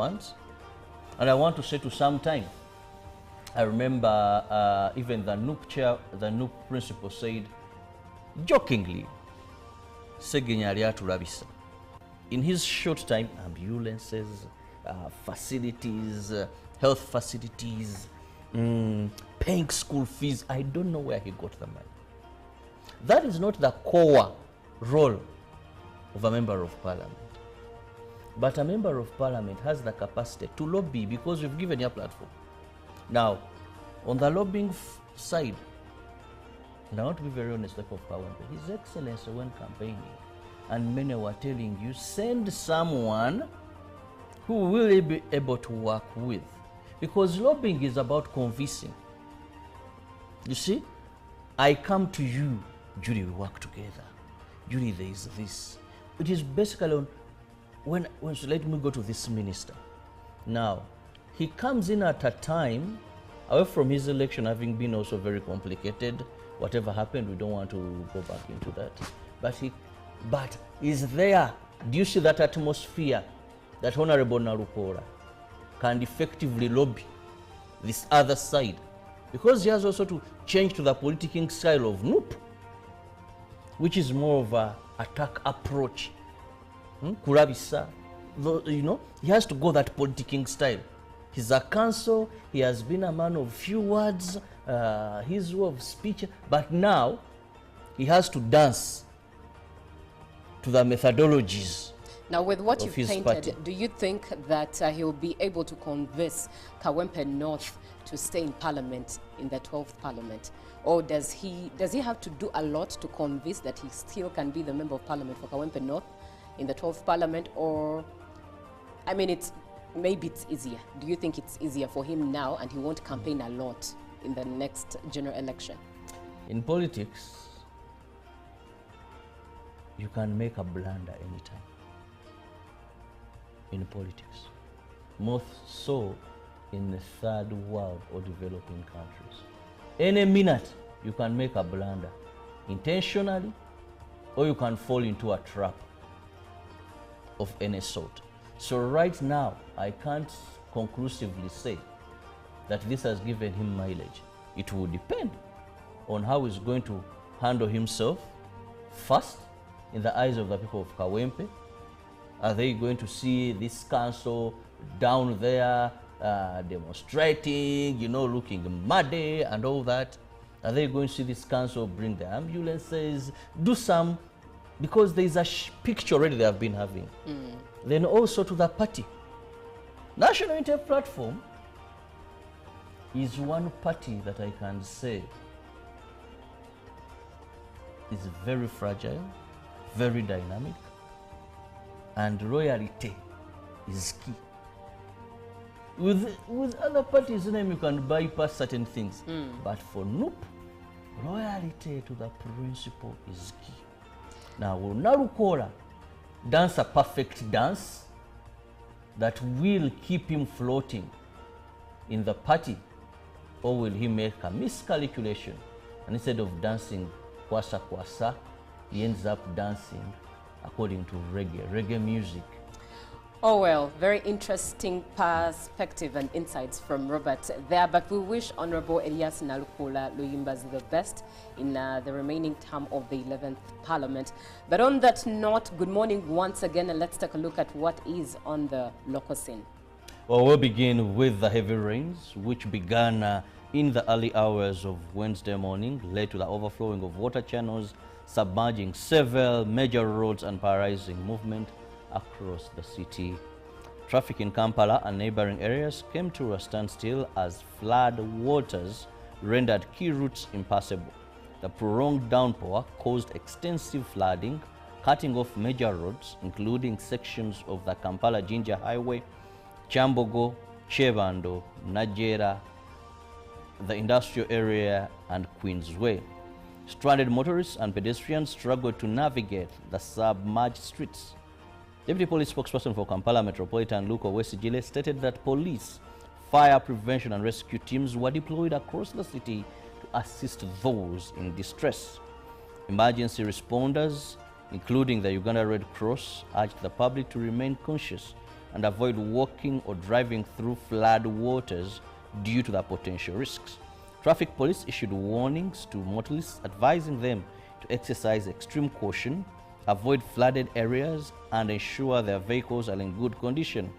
funds. And I want to say to some time, I remember even the NUP principal said, jokingly, Segenya ali atulabisa. In his short time, ambulances, facilities, health facilities, paying school fees, I don't know where he got the money. That is not the core role of a member of parliament. But a member of parliament has the capacity to lobby because we've given you a platform. Now, on the lobbying side, and I want to be very honest, like of Kawempe, His Excellency when campaigning, and many were telling you, send someone who will be able to work with. Because lobbying is about convincing. You see, I come to you, Julie, we work together. Julie, there is this. It is basically on, when so let me go to this minister. Now, he comes in at a time, away from his election having been also very complicated. Whatever happened, we don't want to go back into that. But is there, do you see that atmosphere that Honorable Narukora can effectively lobby this other side? Because he has also to change to the politicking style of NUP, which is more of a attack approach. Kurabisa, you know, he has to go that politicking style. He's a counsel, he has been a man of few words, his way of speech, but now he has to dance to the methodologies. Now, with what you've painted, party. do you think that he'll be able to convince Kawempe North to stay in parliament, in the 12th parliament? Or does he have to do a lot to convince that he still can be the member of parliament for Kawempe North in the 12th parliament? Or, I mean, maybe it's easier. Do you think it's easier for him now and he won't campaign a lot in the next general election? In politics, you can make a blunder anytime. In politics, more so in the third world or developing countries. Any minute you can make a blunder intentionally, or you can fall into a trap of any sort. So right now, I can't conclusively say that this has given him mileage. It will depend on how he's going to handle himself first in the eyes of the people of Kawempe. Are they going to see this council down there demonstrating, you know, looking muddy and all that? Are they going to see this council bring the ambulances, do some, because there is a picture already they have been having. Then also to the party. National Unity Platform is one party that I can say is very fragile, very dynamic, and loyalty is key. With other parties, you can bypass certain things. But for NUP, loyalty to the principle is key. Now, will Narukora dance a perfect dance that will keep him floating in the party, or will he make a miscalculation and instead of dancing kwasa kwasa, he ends up dancing according to reggae music? Oh well, very interesting perspective and insights from Robert there, but we wish Honorable Elias Narukora Luyimbazi the best in the remaining term of the 11th Parliament. But on that note, good morning once again, and let's take a look at what is on the local scene. Well, we'll begin with the heavy rains, which began in the early hours of Wednesday morning, led to the overflowing of water channels, submerging several major roads and paralyzing movement across the city. Traffic in Kampala and neighboring areas came to a standstill as flood waters rendered key routes impassable. The prolonged downpour caused extensive flooding, cutting off major roads, including sections of the Kampala-Jinja Highway, Chambogo, Chebando, Najera, the industrial area, and Queensway. Stranded motorists and pedestrians struggled to navigate the submerged streets. Deputy Police spokesperson for Kampala Metropolitan Luko Wesigile stated that police, fire prevention and rescue teams were deployed across the city to assist those in distress. Emergency responders, including the Uganda Red Cross, urged the public to remain conscious and avoid walking or driving through flood waters due to the potential risks. Traffic police issued warnings to motorists advising them to exercise extreme caution, avoid flooded areas, and ensure their vehicles are in good condition.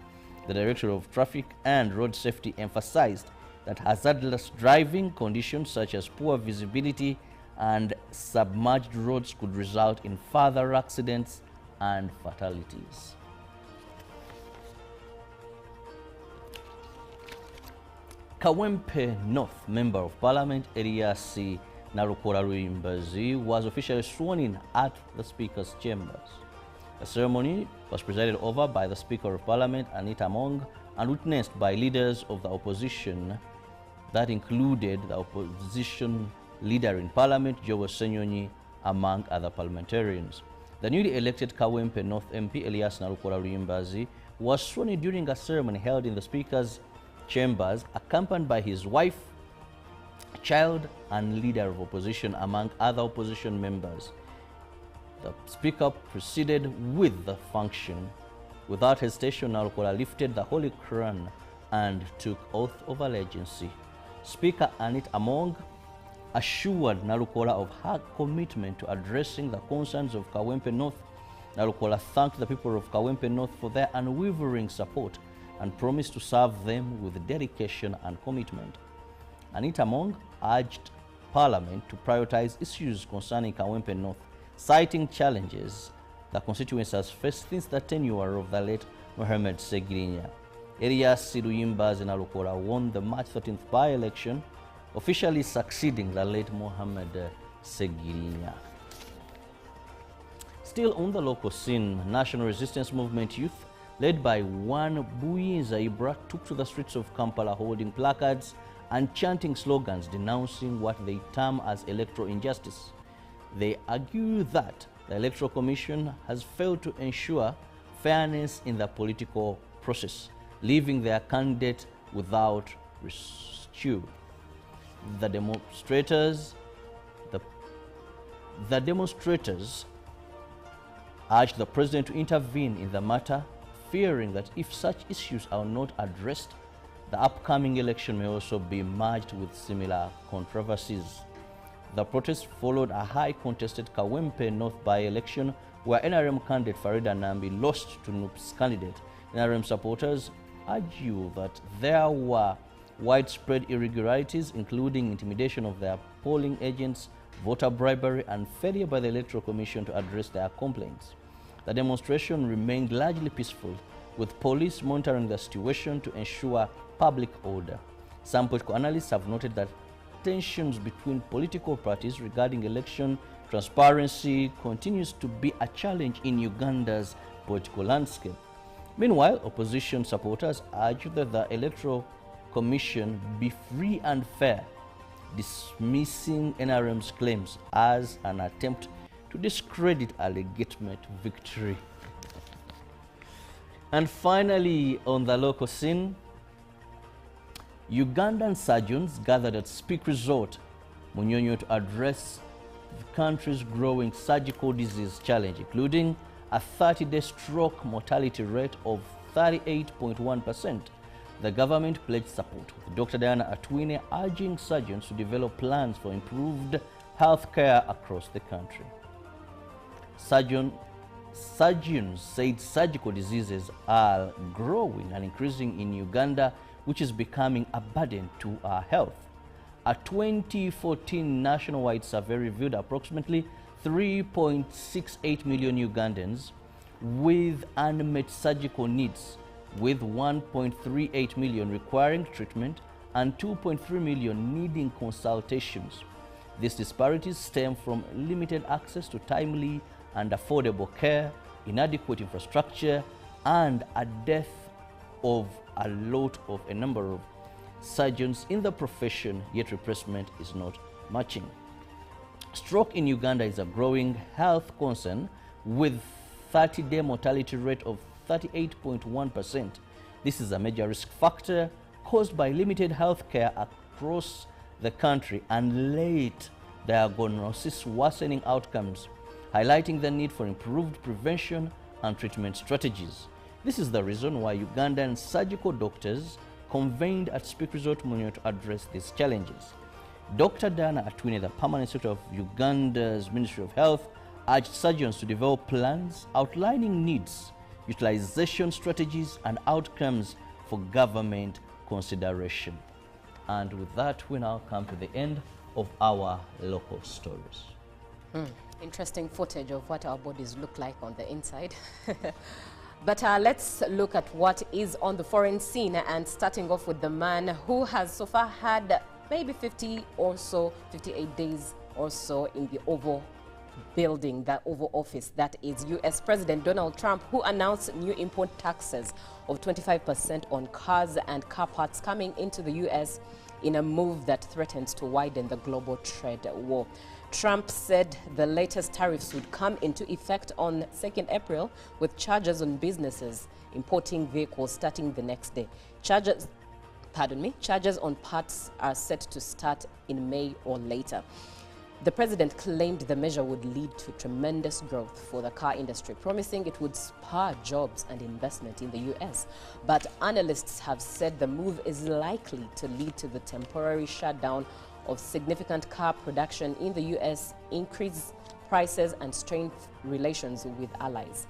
The Director of Traffic and Road Safety emphasized that hazardous driving conditions such as poor visibility and submerged roads could result in further accidents and fatalities. Kawempe North Member of Parliament Elias Narukola Luyimbazi was officially sworn in at the Speaker's chambers. The ceremony was presided over by the Speaker of Parliament Anita Among and witnessed by leaders of the opposition that included the opposition leader in Parliament, Joe Senyonyi, among other parliamentarians. The newly elected Kawempe North MP Elias Narukola Luyimbazi was sworn in during a ceremony held in the Speaker's chambers, accompanied by his wife, child, and leader of opposition, among other opposition members. The Speaker proceeded with the function. Without hesitation, Narukola lifted the Holy Quran and took oath of allegiance. Speaker Anit Among assured Narukola of her commitment to addressing the concerns of Kawempe North. Narukola thanked the people of Kawempe North for their unwavering support and promised to serve them with dedication and commitment. Anita Among urged Parliament to prioritize issues concerning Kawempe North, citing challenges the constituency has faced since the tenure of the late Mohamed Segirinya. Elias Luyimbazi Narukola won the March 13th by-election, officially succeeding the late Mohamed Segirinya. Still on the local scene, National Resistance Movement youth, led by one Buyinza Ibra, took to the streets of Kampala holding placards and chanting slogans denouncing what they term as electoral injustice. They argue that the Electoral Commission has failed to ensure fairness in the political process, leaving their candidate without rescue. The demonstrators urged the president to intervene in the matter, fearing that if such issues are not addressed, the upcoming election may also be merged with similar controversies. The protest followed a high contested Kawempe North by-election where NRM candidate Farida Nambi lost to NUP's candidate. NRM supporters argue that there were widespread irregularities, including intimidation of their polling agents, voter bribery, and failure by the Electoral Commission to address their complaints. The demonstration remained largely peaceful, with police monitoring the situation to ensure public order. Some political analysts have noted that tensions between political parties regarding election transparency continues to be a challenge in Uganda's political landscape. Meanwhile, opposition supporters argue that the Electoral Commission be free and fair, dismissing NRM's claims as an attempt to discredit a legitimate victory. And finally, on the local scene, Ugandan surgeons gathered at Speak Resort, Munyonyo, to address the country's growing surgical disease challenge, including a 30-day stroke mortality rate of 38.1%. The government pledged support, with Dr. Diana Atwine urging surgeons to develop plans for improved health care across the country. Surgeons said surgical diseases are growing and increasing in Uganda, which is becoming a burden to our health. A 2014 nationwide survey revealed approximately 3.68 million Ugandans with unmet surgical needs, with 1.38 million requiring treatment and 2.3 million needing consultations. These disparities stem from limited access to timely and affordable care, inadequate infrastructure, and a death of a number of surgeons in the profession, yet replacement is not matching. Stroke in Uganda is a growing health concern, with 30-day mortality rate of 38.1%. This is a major risk factor caused by limited health care across the country and late diagnosis worsening outcomes, highlighting the need for improved prevention and treatment strategies. This is the reason why Ugandan surgical doctors convened at Speak Resort Munyo to address these challenges. Dr. Dana Atwine, the permanent secretary of Uganda's Ministry of Health, urged surgeons to develop plans outlining needs, utilization strategies, and outcomes for government consideration. And with that, we now come to the end of our local stories. Interesting footage of what our bodies look like on the inside. But let's look at what is on the foreign scene, and starting off with the man who has so far had maybe 58 days or so in the Oval building, that Oval Office. That is US President Donald Trump, who announced new import taxes of 25% on cars and car parts coming into the US in a move that threatens to widen the global trade war. Trump said the latest tariffs would come into effect on 2nd April, with charges on businesses importing vehicles starting the next day. Charges on parts are set to start in May or later. The president claimed the measure would lead to tremendous growth for the car industry, promising it would spur jobs and investment in the US. But analysts have said the move is likely to lead to the temporary shutdown of significant car production in the US, increase prices, and strain relations with allies.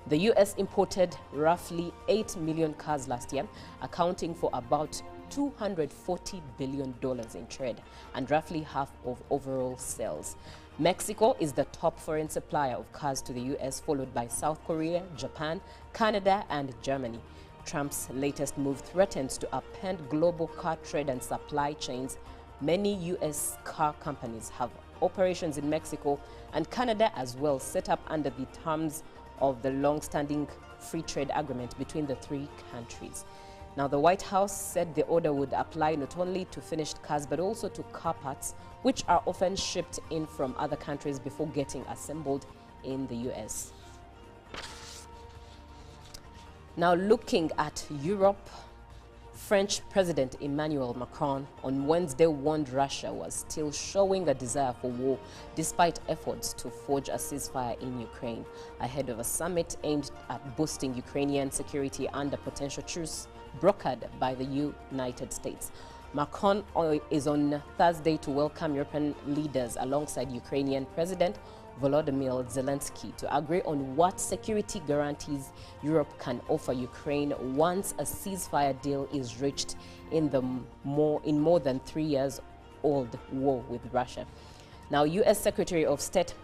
The US imported roughly 8 million cars last year, accounting for about $240 billion in trade and roughly half of overall sales. Mexico is the top foreign supplier of cars to the US, followed by South Korea, Japan, Canada, and Germany. Trump's latest move threatens to upend global car trade and supply chains. Many US car companies have operations in Mexico and Canada as well, set up under the terms of the long-standing free trade agreement between the three countries. Now, the White House said the order would apply not only to finished cars but also to car parts, which are often shipped in from other countries before getting assembled in the US. Now, looking at Europe, French President Emmanuel Macron on Wednesday warned Russia was still showing a desire for war despite efforts to forge a ceasefire in Ukraine ahead of a summit aimed at boosting Ukrainian security under potential truce brokered by the United States. Macron is on Thursday to welcome European leaders alongside Ukrainian President Volodymyr Zelensky to agree on what security guarantees Europe can offer Ukraine once a ceasefire deal is reached in more than 3 years old war with Russia. Now, U.S. Secretary of State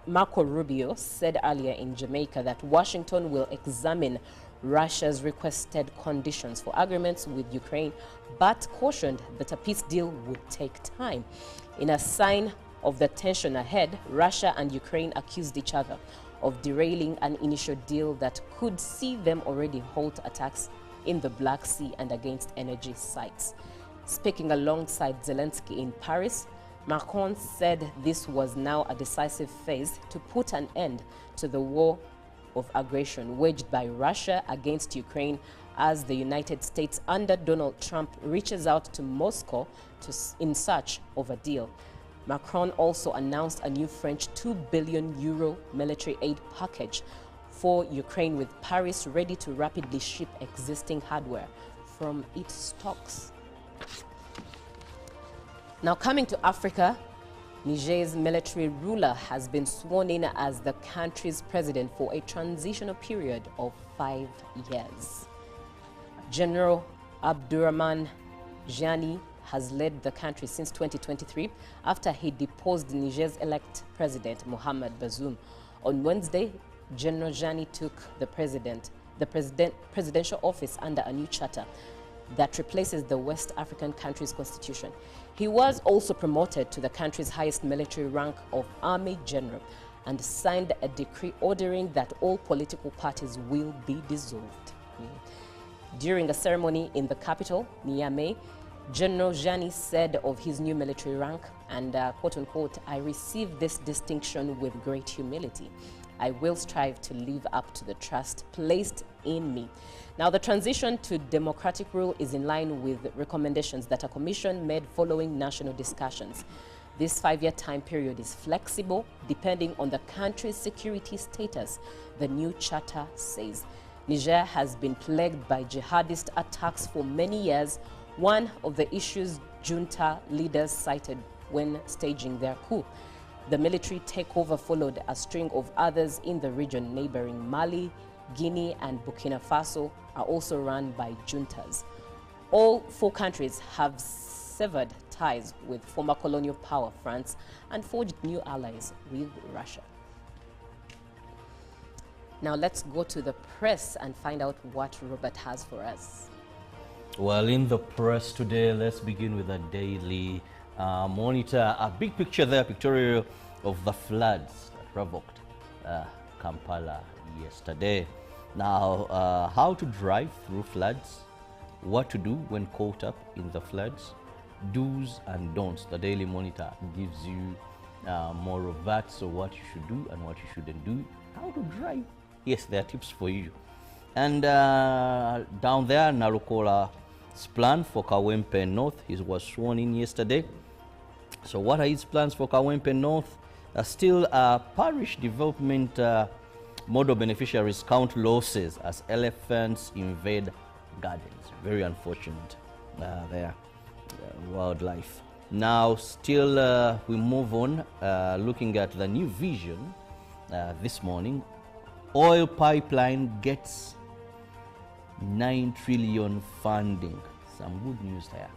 Marco Rubio said earlier in Jamaica that Washington will examine Russia's requested conditions for agreements with Ukraine, but cautioned that a peace deal would take time. In a sign of the tension ahead, Russia and Ukraine accused each other of derailing an initial deal that could see them already halt attacks in the Black Sea and against energy sites. Speaking alongside Zelensky in Paris, Macron said this was now a decisive phase to put an end to the war of aggression waged by Russia against Ukraine as the United States under Donald Trump reaches out to Moscow in search of a deal. Macron also announced a new French €2 billion military aid package for Ukraine, with Paris ready to rapidly ship existing hardware from its stocks. Now, coming to Africa, Niger's military ruler has been sworn in as the country's president for a transitional period of 5 years. General Abdurrahman Jani has led the country since 2023 after he deposed Niger's elect president Mohamed Bazoum. On Wednesday, General Jani took the presidential office under a new charter that replaces the West African country's constitution. He was also promoted to the country's highest military rank of Army General and signed a decree ordering that all political parties will be dissolved. During a ceremony in the capital, Niamey, General Jani said of his new military rank, and quote unquote, "I receive this distinction with great humility. I will strive to live up to the trust placed in me." Now, the transition to democratic rule is in line with recommendations that a commission made following national discussions. This 5-year time period is flexible depending on the country's security status, the new charter says. Niger has been plagued by jihadist attacks for many years, one of the issues junta leaders cited when staging their coup. The military takeover followed a string of others in the region. Neighboring Mali, Guinea and Burkina Faso are also run by juntas. All four countries have severed ties with former colonial power France and forged new allies with Russia. Now let's go to the press and find out what Robert has for us. Well, in the press today, let's begin with a Daily Monitor. A big picture there, pictorial of the floods that ravaged Kampala yesterday. Now, how to drive through floods, what to do when caught up in the floods, do's and don'ts. The Daily Monitor gives you more of that, so what you should do and what you shouldn't do, how to drive. Yes, there are tips for you. And down there, Narukola's plan for Kawempe North, he was sworn in yesterday. So what are his plans for Kawempe North? Still parish development model beneficiaries count losses as elephants invade gardens. Very unfortunate there, wildlife. Now still we move on, looking at the new vision this morning. Oil pipeline gets 9 trillion funding. Some good news there.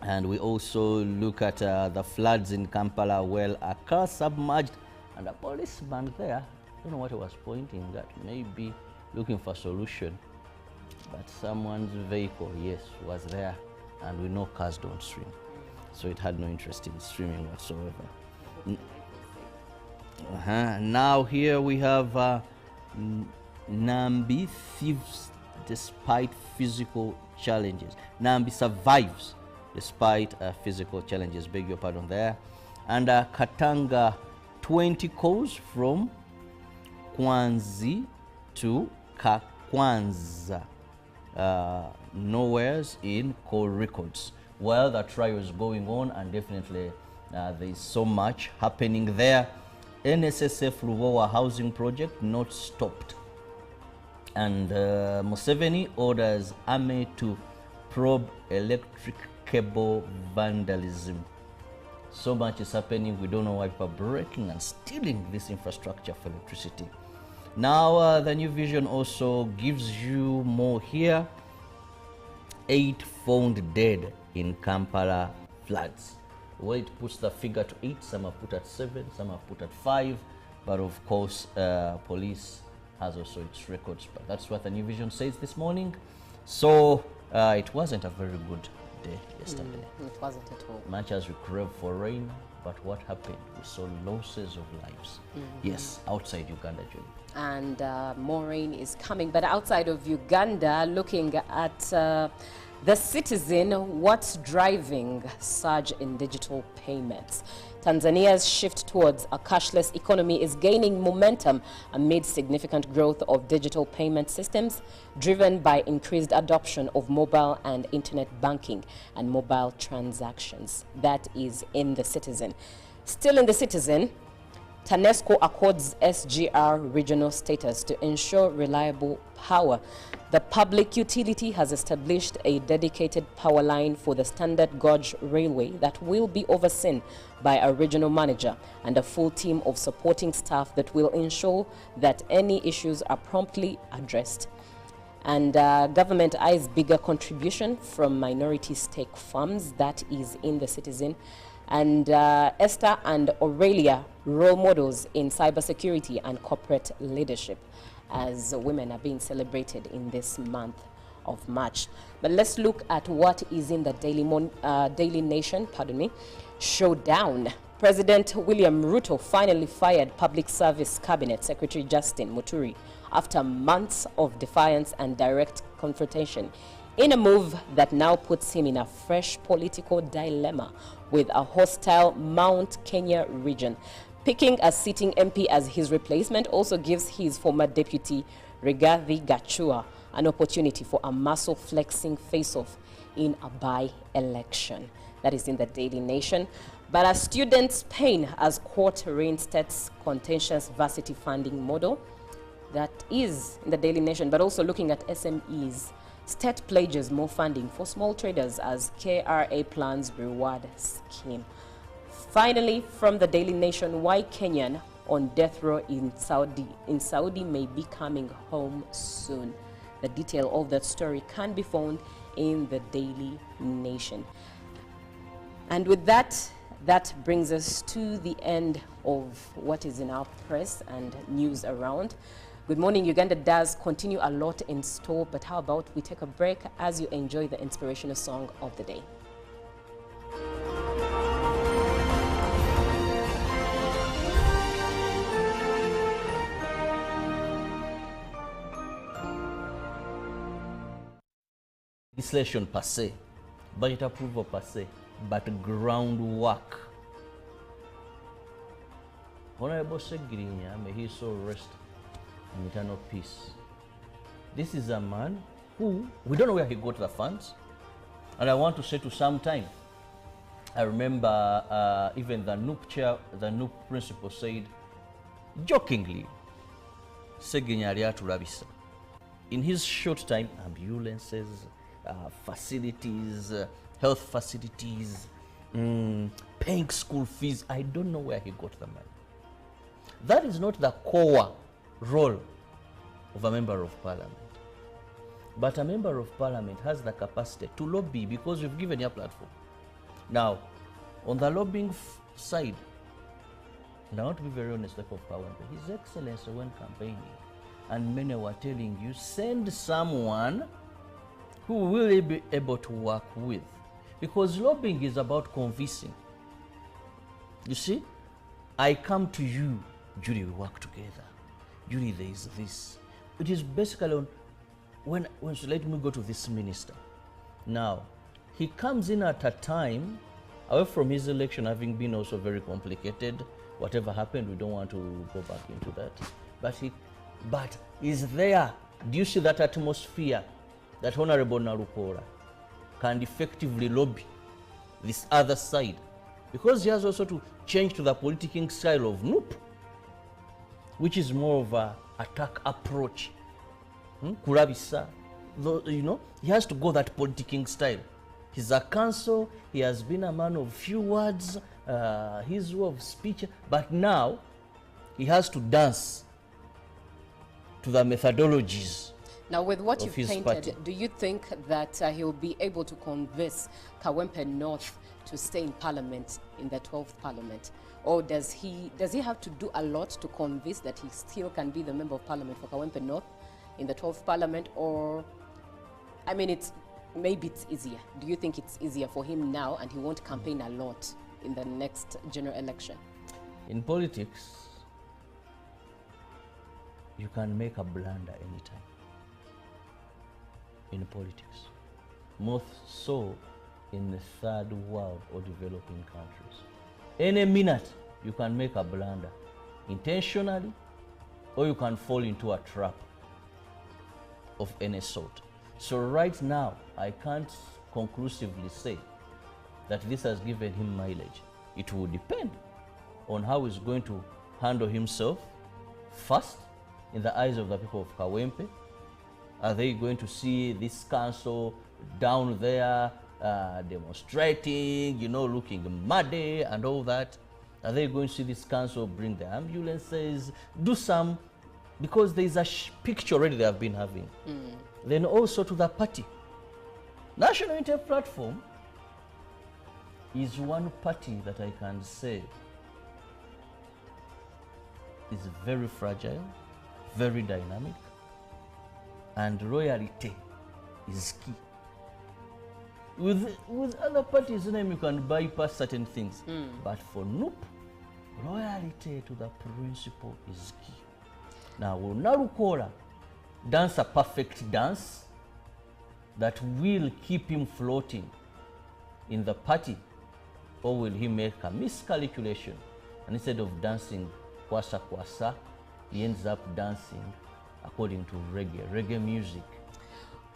And we also look at the floods in Kampala. Well, a car submerged and a policeman there, I don't know what he was pointing at, maybe looking for a solution. But someone's vehicle, yes, was there, and we know cars don't swim. So it had no interest in swimming whatsoever. Now here we have Nambi thieves despite physical challenges. Nambi survives despite physical challenges, beg your pardon there. And Katanga, 20 calls from Kwanzi to Kakwanza. Nowhere's in call records. Well, the trial is going on, and definitely there is so much happening there. NSSF Luwowa housing project not stopped. And Museveni orders army to probe electric cable vandalism. So much is happening, we don't know why people are breaking and stealing this infrastructure for electricity. Now the new vision also gives you more here. 8 found dead in Kampala floods. Well, it puts the figure to 8, some are put at 7, some are put at 5, but of course police has also its records, but that's what the new vision says this morning. So it wasn't a very good day yesterday. It wasn't at all. Much as we crave for rain, but what happened? We saw losses of lives. Yes, outside Uganda, Julie. And more rain is coming, but outside of Uganda, looking at the Citizen, what's driving surge in digital payments? Tanzania's shift towards a cashless economy is gaining momentum amid significant growth of digital payment systems, driven by increased adoption of mobile and internet banking and mobile transactions. That is in the Citizen. Still in the Citizen, TANESCO accords SGR regional status to ensure reliable power. The public utility has established a dedicated power line for the Standard Gauge Railway that will be overseen by a regional manager and a full team of supporting staff that will ensure that any issues are promptly addressed. And government eyes bigger contribution from minority stake firms. That is in the Citizen. And Esther and Aurelia, role models in cybersecurity and corporate leadership, as women are being celebrated in this month of March. But let's look at what is in the Daily Nation, showdown. President William Ruto finally fired Public Service Cabinet Secretary Justin Muturi after months of defiance and direct confrontation, in a move that now puts him in a fresh political dilemma with a hostile Mount Kenya region. Picking a sitting MP as his replacement also gives his former deputy, Rigathi Gachagua, an opportunity for a muscle flexing face-off in a by-election. That is in the Daily Nation. But a student's pain as court reinstates contentious varsity funding model. that is in the Daily Nation, but also looking at SMEs. State pledges more funding for small traders as KRA plans reward scheme. Finally, from the Daily Nation, why Kenyan on death row in Saudi may be coming home soon. The detail of that story can be found in the Daily Nation. And with that, that brings us to the end of what is in our press and news around. Good Morning Uganda does continue a lot in store, but how about we take a break as you enjoy the inspirational song of the day. Legislation per se, budget approval per se, but groundwork. Honorable Segirinya, may his soul rest in eternal peace. This is a man who, we don't know where he got the funds, and I want to say to some time, I remember even the NUP principal said, jokingly, Segirinya ali atulabisa. In his short time, ambulances, facilities, health facilities, paying school fees. I don't know where he got the money. That is not the core role of a member of parliament. But a member of parliament has the capacity to lobby because we've given you a platform. Now, on the lobbying side, and I want to be very honest, like of Kawempe, His Excellency when campaigning, and many were telling you, send someone who will be able to work with. Because lobbying is about convincing. You see, I come to you, Julie, we work together. Julie, there is this. It is basically on, when so let me go to this minister. Now, he comes in at a time, away from his election having been also very complicated. Whatever happened, we don't want to go back into that. But is there, do you see that atmosphere that Honorable Narukora can effectively lobby this other side? Because he has also to change to the politicking style of NUP, which is more of a attack approach. Kurabisa, you know, he has to go that politicking style. He's a counsel, he has been a man of few words, his way of speech, but now he has to dance to the methodologies. Now, with what you've painted, party. do you think that he'll be able to convince Kawempe North to stay in parliament, in the 12th parliament? Or does he have to do a lot to convince that he still can be the member of parliament for Kawempe North in the 12th parliament? Or, I mean, maybe it's easier. Do you think it's easier for him now and he won't campaign a lot in the next general election? In politics, you can make a blunder anytime. In politics, more so in the third world or developing countries. Any minute you can make a blunder intentionally, or you can fall into a trap of any sort. So right now, I can't conclusively say that this has given him mileage. It will depend on how he's going to handle himself first in the eyes of the people of Kawempe. Are they going to see this council down there demonstrating, you know, looking muddy and all that? Are they going to see this council bring the ambulances, do some, because there is a picture already they have been having. Then also to the party. National Unity Platform is one party that I can say is very fragile, very dynamic, and loyalty is key. With other parties, you can bypass certain things. But for NUP, loyalty to the principle is key. Now, will Narukora dance a perfect dance that will keep him floating in the party, or will he make a miscalculation and instead of dancing kwasa kwasa, he ends up dancing according to reggae music?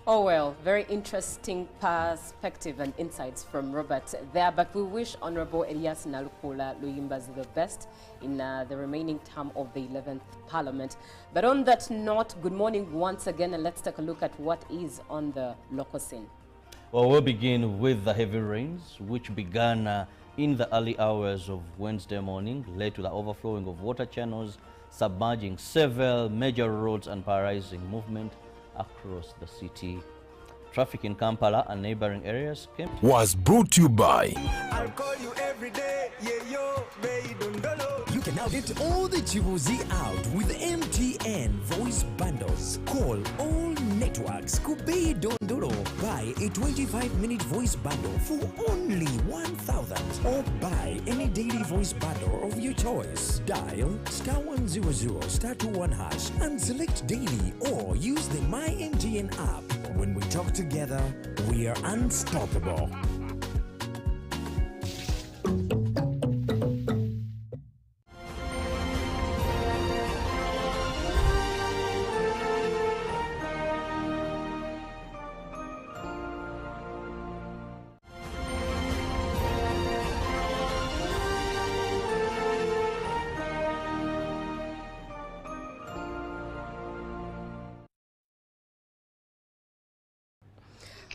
Oh well, very interesting perspective and insights from Robert there, but we wish Honorable Elias Nalukula Luyimbazi the best in the remaining term of the 11th Parliament. But on that note, good morning once again, and let's take a look at what is on the local scene. Well, we'll begin with the heavy rains, which began in the early hours of Wednesday morning, led to the overflowing of water channels, submerging several major roads and paralyzing movement across the city. Traffic in Kampala and neighboring areas was brought to you by I'll call you every day, yeah, yo, baby, don't know. You can now get all the Chibuzi out with MTN voice bundles. Call all networks. Kubi Dondoro. Buy a 25-minute voice bundle for only 1,000. Or buy any daily voice bundle of your choice. Dial *100 *21# and select daily, or use the My MTN app. When we talk together, we are unstoppable.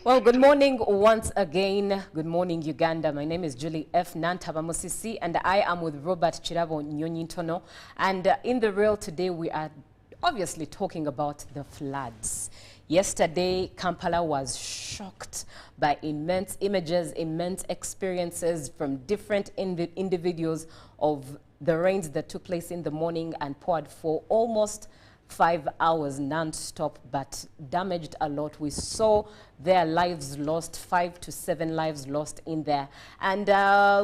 Well, good morning once again. Good morning, Uganda. My name is Julie F. Nantabamusisi, and I am with Robert Chirabo Nyonyintono. And in the real today, we are obviously talking about the floods. Yesterday, Kampala was shocked by immense images, immense experiences from different individuals of the rains that took place in the morning and poured for almost 5 hours non-stop, but damaged a lot. We saw their lives lost, 5 to 7 lives lost in there. And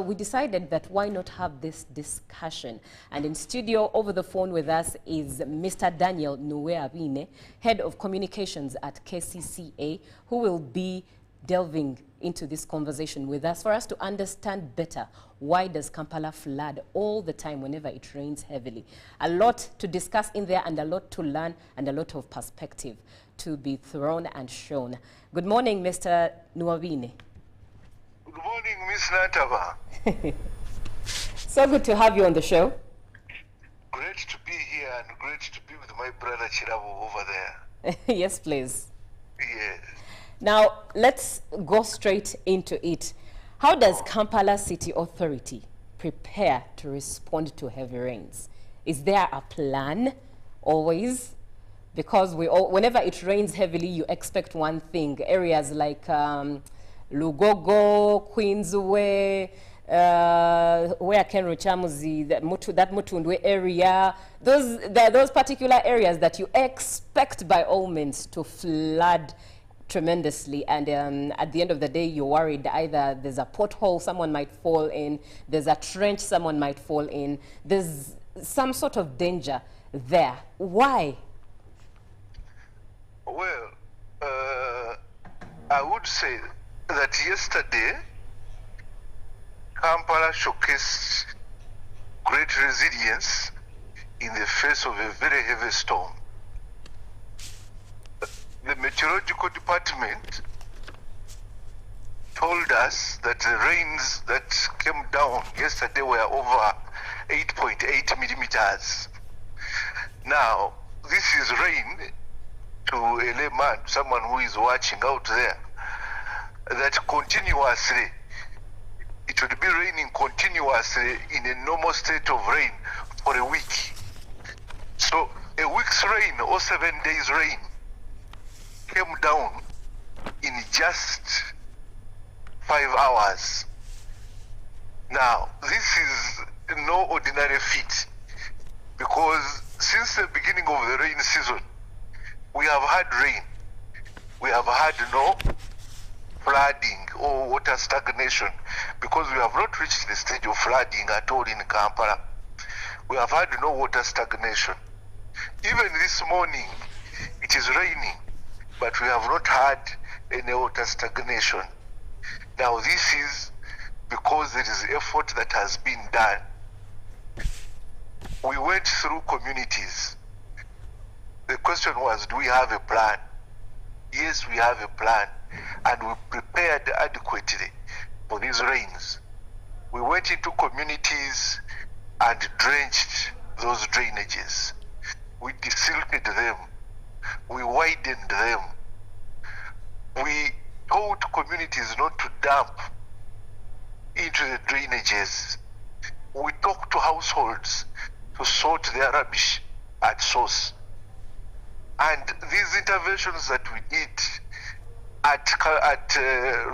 we decided that why not have this discussion? And in studio over the phone with us is Mr. Daniel Nuweabine, Head of Communications at KCCA, who will be delving into this conversation with us for us to understand better why does Kampala flood all the time whenever it rains heavily. A lot to discuss in there and a lot to learn and a lot of perspective to be thrown and shown. Good morning, Mr. Nuwabine. Good morning, Miss Nataba. So good to have you on the show. Great to be here and great to be with my brother Chirabo over there. Yes, please. Yes. Now, let's go straight into it. How does Kampala City Authority prepare to respond to heavy rains? Is there a plan always? Because whenever it rains heavily, you expect one thing. Areas like Lugogo, Queensway, where Ken Ruchamuzi, that Mutundwe area, those particular areas that you expect by all means to flood tremendously, and at the end of the day you're worried either there's a pothole someone might fall in, there's a trench someone might fall in, there's some sort of danger there. Why? Well, I would say that yesterday Kampala showcased great resilience in the face of a very heavy storm. The meteorological department told us that the rains that came down yesterday were over 8.8 millimeters. Now, this is rain to a layman, someone who is watching out there, that continuously, it would be raining continuously in a normal state of rain for a week. So a week's rain or 7 days rain came down in just 5 hours. Now, this is no ordinary feat, because since the beginning of the rain season, we have had rain. We have had no flooding or water stagnation, because we have not reached the stage of flooding at all in Kampala. We have had no water stagnation. Even this morning, it is raining, but we have not had any water stagnation. Now, this is because there is effort that has been done. We went through communities. The question was, do we have a plan? yes, we have a plan, and we prepared adequately for these rains. We went into communities and drenched those drainages. We desilted them. We widened them. We told communities not to dump into the drainages. We talked to households to sort their rubbish at source. And these interventions that we did at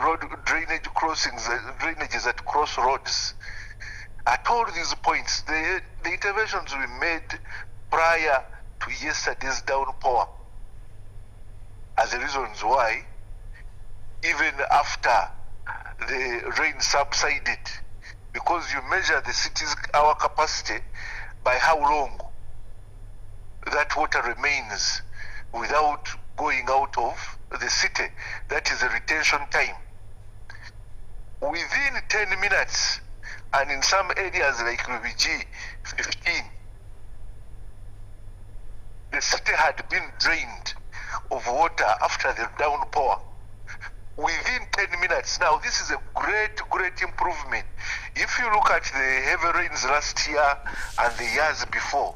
road drainage crossings, drainages at crossroads, at all these points, the interventions we made prior to yesterday's downpour are the reasons why, even after the rain subsided, because you measure the city's our capacity by how long that water remains without going out of the city. That is the retention time. Within 10 minutes, and in some areas like VBG, 15, the city had been drained of water after the downpour. Within 10 minutes. Now, this is a great improvement. If you look at the heavy rains last year and the years before,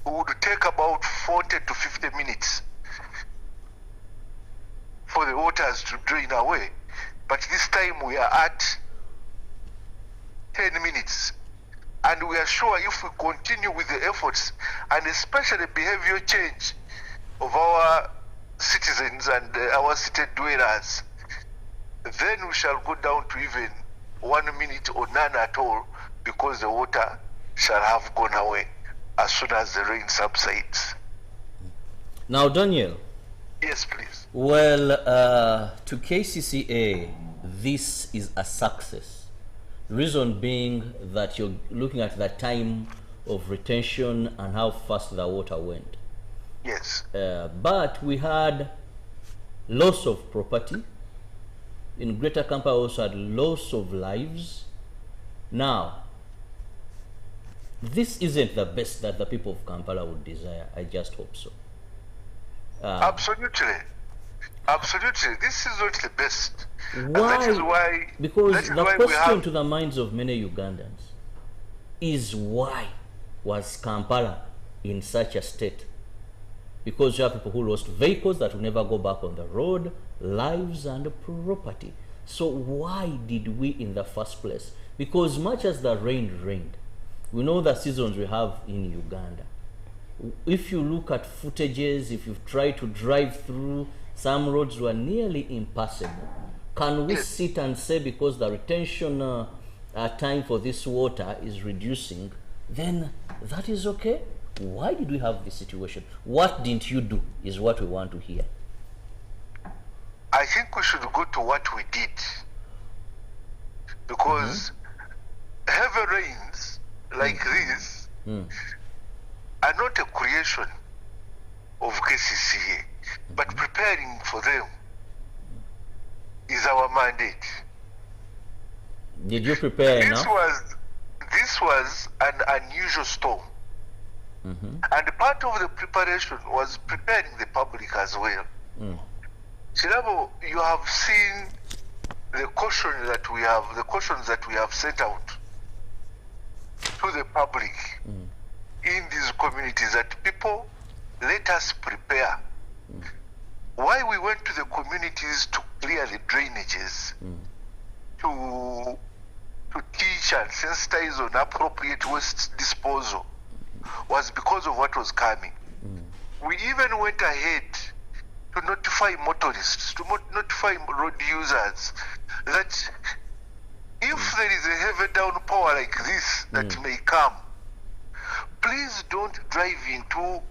it would take about 40 to 50 minutes for the waters to drain away. But this time we are at 10 minutes. And we are sure if we continue with the efforts, and especially behavior change of our citizens and our city dwellers, then we shall go down to even 1 minute or none at all, because the water shall have gone away as soon as the rain subsides. Now, Daniel. Yes, please. Well, to KCCA, this is a success. Reason being that you're looking at the time of retention and how fast the water went. Yes. But we had loss of property. In Greater Kampala also had loss of lives. Now, this isn't the best that the people of Kampala would desire. I just hope so. Absolutely. Absolutely. This is not the best. Why? And that is why, because the question to the minds of many Ugandans is, why was Kampala in such a state? Because you have people who lost vehicles that will never go back on the road, lives and property. So why did we in the first place? Because much as the rain rained, we know the seasons we have in Uganda. If you look at footages, if you try to drive through, some roads were nearly impassable. Can we sit and say because the retention time for this water is reducing, then that is okay? Why did we have this situation? What didn't you do is what we want to hear. I think we should go to what we did. Because heavy rains like this are not a creation of KCCA, but preparing for them is our mandate. Did you prepare enough? This was an unusual storm. And part of the preparation was preparing the public as well. Chilabo, you have seen the cautions that we have sent out to the public in these communities, that people, let us prepare. Why we went to the communities to clear the drainages, to teach and sensitize on appropriate waste disposal, was because of what was coming. We even went ahead to notify motorists, to notify road users that if there is a heavy downpour like this that may come, please don't drive into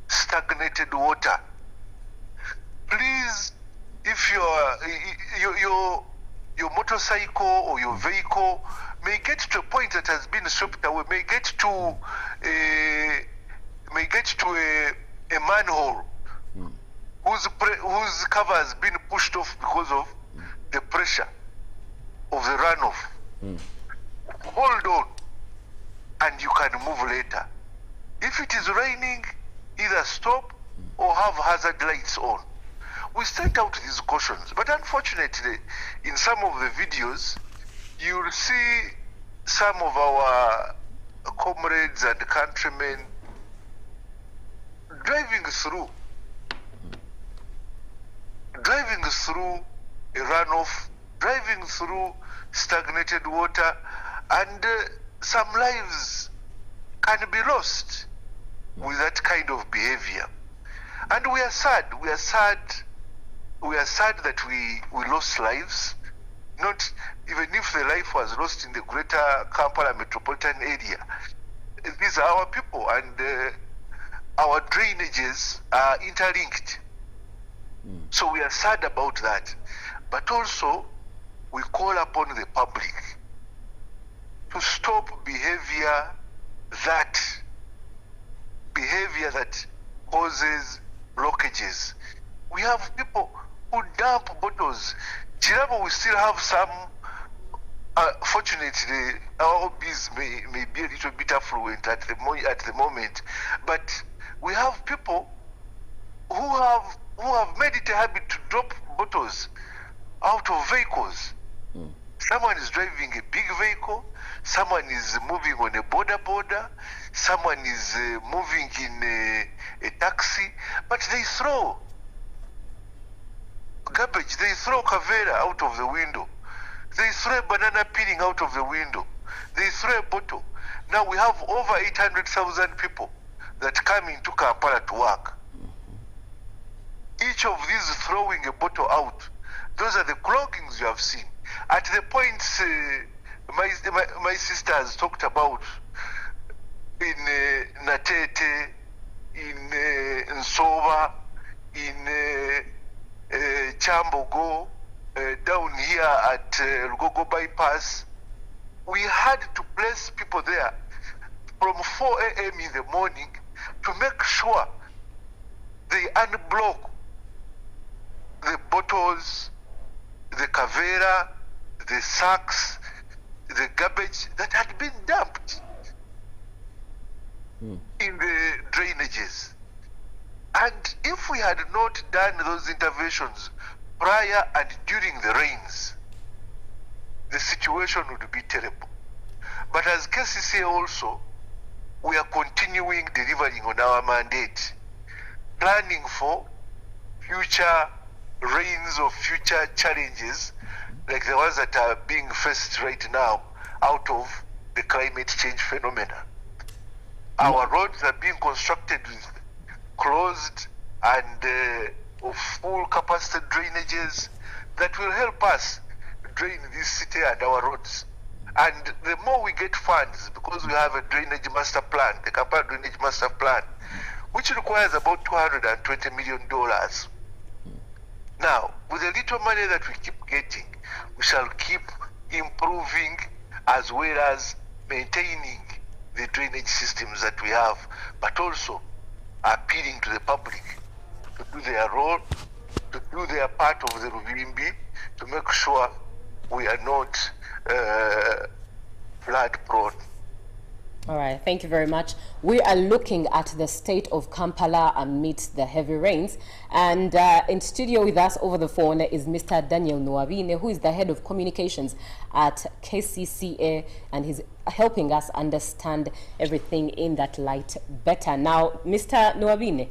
stagnated water. Please, if your motorcycle or your vehicle may get to a point that has been swept away, may get to a manhole whose cover has been pushed off because of the pressure of the runoff. Hold on, and you can move later. If it is raining, either stop or have hazard lights on. we sent out these cautions. But unfortunately, in some of the videos, you'll see some of our comrades and countrymen driving through a runoff, driving through stagnated water, and some lives can be lost with that kind of behavior. And we are sad. We are sad that we lost lives. Not even if the life was lost in the greater Kampala metropolitan area. These are our people, and our drainages are interlinked. So we are sad about that. But also, we call upon the public to stop behavior that causes blockages. We have people who dump bottles. Chirabo, we still have some. Fortunately, our hobbies may be a little bit affluent at the moment, but we have people who have made it a habit to drop bottles out of vehicles. Someone is driving a big vehicle, someone is moving on a border, someone is moving in a taxi, but they throw garbage, they throw kavera out of the window, they throw a banana peeling out of the window, they throw a bottle. Now we have over 800,000 people that come into Kampala to work. Each of these throwing a bottle out, those are the cloggings you have seen. At the points my sister has talked about in Natete, in Nsova, in Chambogo, down here at Lugogo Bypass, we had to place people there from 4 a.m. in the morning to make sure they unblock the bottles, the kavera, the sacks, the garbage that had been dumped in the drainages. And if we had not done those interventions prior and during the rains, the situation would be terrible. But as KCCA also, we are continuing delivering on our mandate, planning for future rains or future challenges like the ones that are being faced right now out of the climate change phenomena. Our roads are being constructed with closed and full capacity drainages that will help us drain this city and our roads. And the more we get funds, because we have a drainage master plan, the Kampala Drainage Master Plan, which requires about $220 million. Now, with the little money that we keep getting, we shall keep improving as well as maintaining the drainage systems that we have, but also appealing to the public to do their role, to do their part of the Ruvimbi, to make sure we are not flood prone. All right, thank you very much. We are looking at the state of Kampala amidst the heavy rains. And in studio with us over the phone is Mr. Daniel Nwabine, who is the head of communications at KCCA, and he's helping us understand everything in that light better. Now, Mr. Nwabine,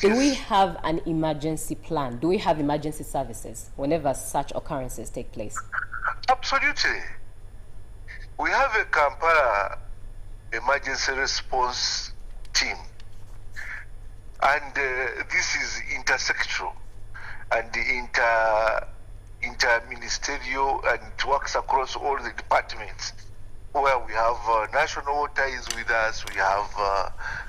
do we have an emergency plan? Do we have emergency services whenever such occurrences take place? Absolutely. We have a Kampala emergency response team, and this is intersectoral and interministerial, and it works across all the departments, where we have National Water is with us, we have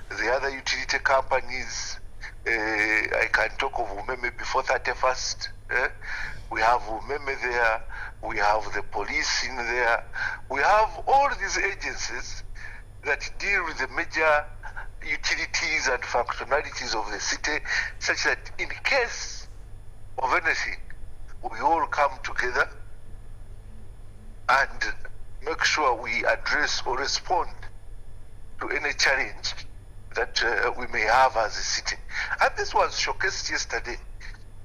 the other utility companies. I can talk of Umeme before 31st. We have Umeme there, we have the police in there, we have all these agencies that deal with the major utilities and functionalities of the city, such that in case of anything, we all come together and make sure we address or respond to any challenge that we may have as a city. And this was showcased yesterday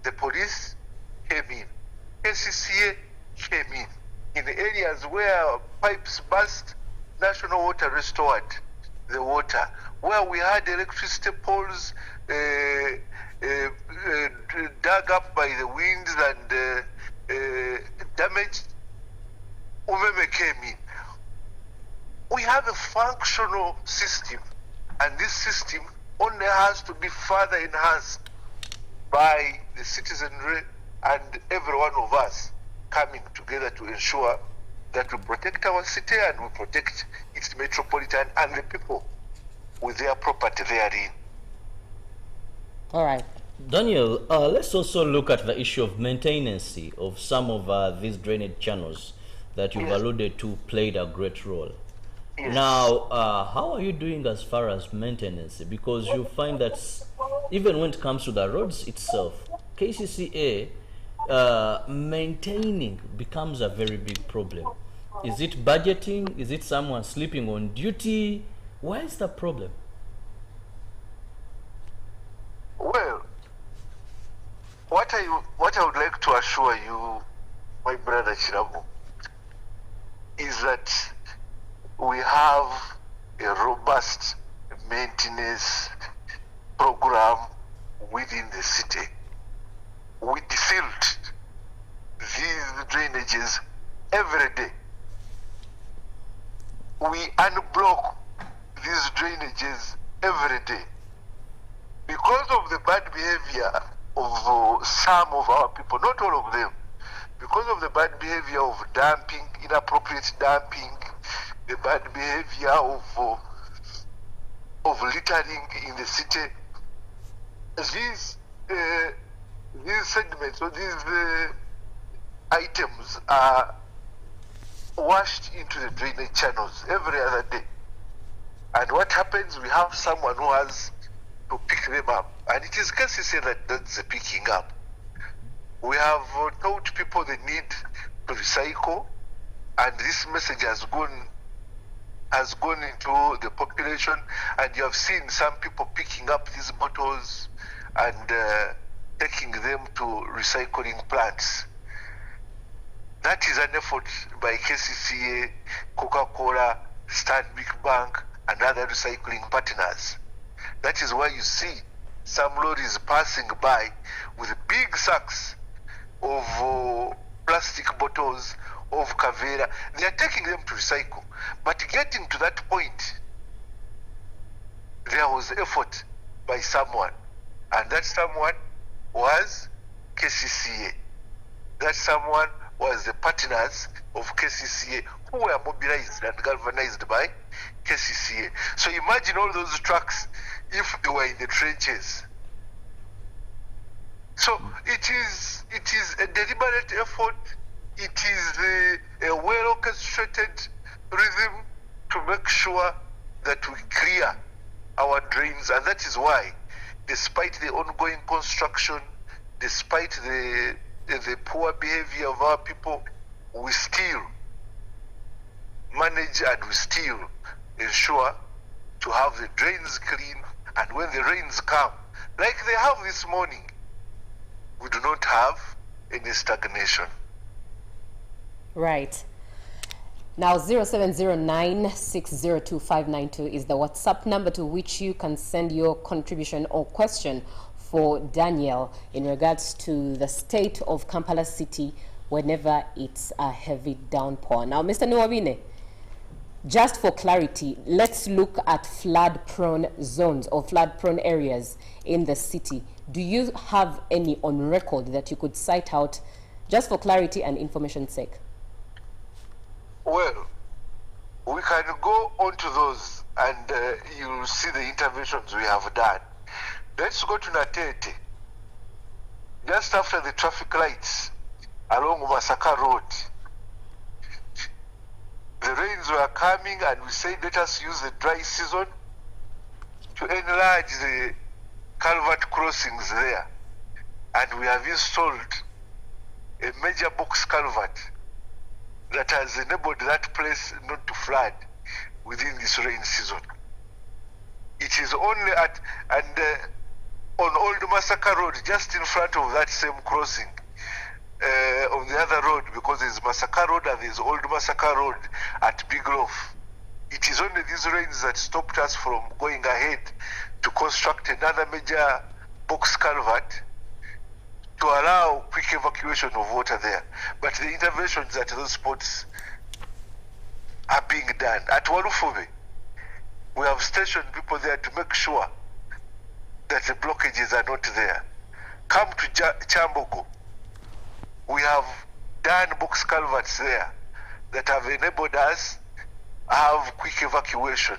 the police came in, KCCA came in areas where pipes burst, National Water restored the water. Where we had electricity poles dug up by the winds and damaged, Umeme came in. We have a functional system, and this system only has to be further enhanced by the citizenry and every one of us coming together to ensure that we protect our city and we protect its metropolitan and the people with their property therein. All right. Daniel, let's also look at the issue of maintenance of some of these drainage channels that you've alluded to played a great role. Yes. Now, how are you doing as far as maintenance? Because you find that even when it comes to the roads itself, KCCA maintaining becomes a very big problem. Is it budgeting? Is it someone sleeping on duty? Why is the problem? Well, what I would like to assure you, my brother Chirabu, is that we have a robust maintenance program within the city. We defilt these drainages every day. We unblock these drainages every day. Because of the bad behavior of some of our people, not all of them, because of the bad behavior of dumping, inappropriate dumping, the bad behavior of littering in the city, these segments or these items are washed into the drainage channels every other day. And what happens, we have someone who has to pick them up. And it is KCCA that does the picking up. We have told people they need to recycle, and this message has gone into the population, and you have seen some people picking up these bottles and taking them to recycling plants. That is an effort by KCCA, Coca-Cola, Stanbic Bank, and other recycling partners. That is why you see some lorries passing by with big sacks of plastic bottles, of Kavera. They are taking them to recycle. But getting to that point, there was effort by someone. And that someone was KCCA. That someone was the partners of KCCA who were mobilized and galvanized by KCCA. So imagine all those trucks if they were in the trenches. So it is a deliberate effort. It is a well orchestrated rhythm to make sure that we clear our drains, and that is why, despite the ongoing construction, despite the poor behavior of our people, we still manage and we still ensure to have the drains clean, and when the rains come, like they have this morning, we do not have any stagnation. Right. Now, 0709602592 is the WhatsApp number to which you can send your contribution or question for Daniel in regards to the state of Kampala City whenever it's a heavy downpour. Now, Mr. Nuwabine, just for clarity, let's look at flood-prone zones or flood-prone areas in the city. Do you have any on record that you could cite out just for clarity and information's sake? Well, we can go on to those and you'll see the interventions we have done. Let's go to Natete. Just after the traffic lights along Masaka Road, the rains were coming and we said let us use the dry season to enlarge the culvert crossings there. And we have installed a major box culvert that has enabled that place not to flood within this rain season. It is only at, and on Old Massacre Road, just in front of that same crossing, on the other road, because there's Massacre Road and there's Old Massacre Road at Big Loaf. It is only these rains that stopped us from going ahead to construct another major box culvert to allow quick evacuation of water there. But the interventions at those spots are being done. At Walufube, we have stationed people there to make sure that the blockages are not there. Come to Chambogo, we have done box culverts there that have enabled us have quick evacuation.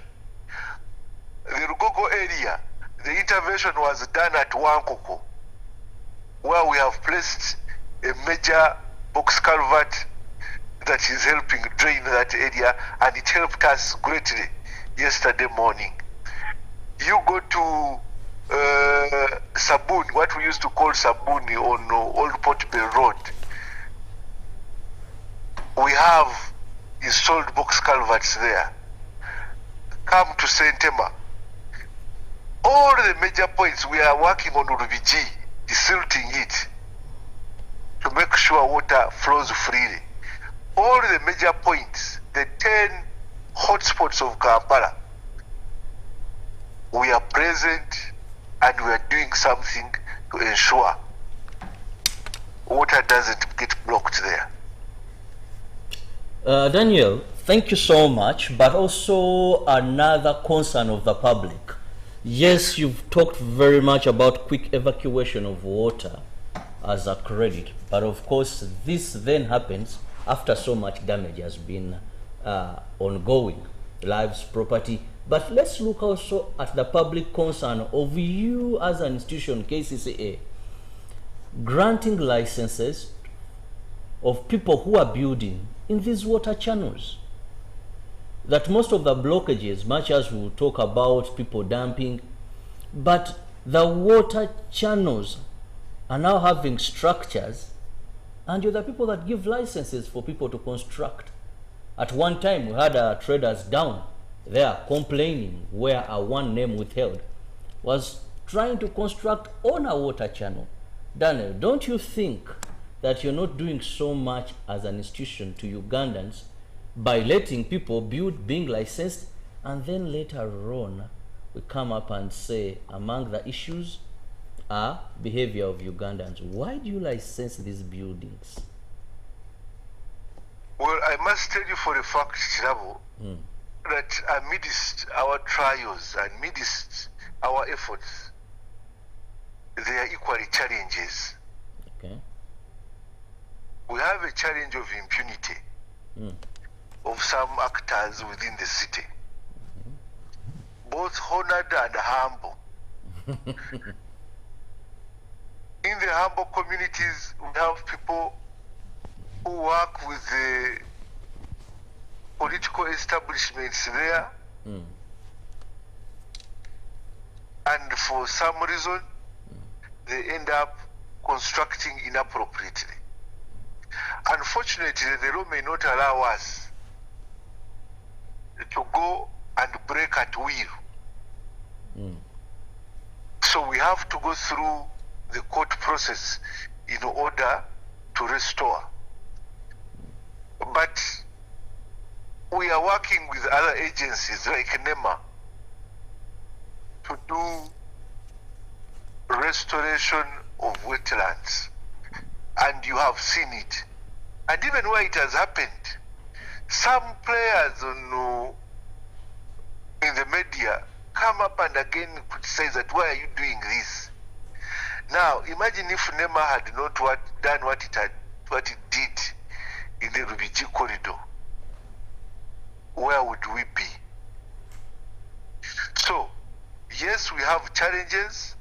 The Rugogo area, the intervention was done at Wankoko, where we have placed a major box culvert that is helping drain that area, and it helped us greatly yesterday morning. You go to Sabuni, what we used to call Sabuni on Old Port Bay Road. We have installed box culverts there. Come to Sentema. All the major points we are working on Rubiji, desilting it to make sure water flows freely. All the major points, the 10 hotspots of Kampala, we are present and we are doing something to ensure water doesn't get blocked there. Daniel, thank you so much, but also another concern of the public. Yes, you've talked very much about quick evacuation of water as a credit, but of course this then happens after so much damage has been ongoing, lives, property. But let's look also at the public concern of you as an institution, KCCA, granting licenses of people who are building in these water channels. That most of the blockages, much as we talk about people dumping, but the water channels are now having structures, and you're the people that give licenses for people to construct. At one time, we had traders down there complaining where a one name withheld was trying to construct on a water channel. Daniel, don't you think that you're not doing so much as an institution to Ugandans by letting people build, being licensed, and then later on we come up and say among the issues are behavior of Ugandans? Why do you license these buildings? Well, I must tell you for a fact, Chirabo, that amidst our trials and amidst our efforts, there are equally challenges. Okay. We have a challenge of impunity of some actors within the city, both honored and humble. In the humble communities, we have people who work with the political establishments there, and for some reason, they end up constructing inappropriately. Unfortunately, the law may not allow us to go and break at will. So we have to go through the court process in order to restore. But we are working with other agencies like NEMA to do restoration of wetlands, and you have seen it. And even where it has happened, some players in the media come up and again criticize that, why are you doing this? Now imagine if NEMA had not done what it did in the Rubiji corridor, where would we be? So yes, we have challenges,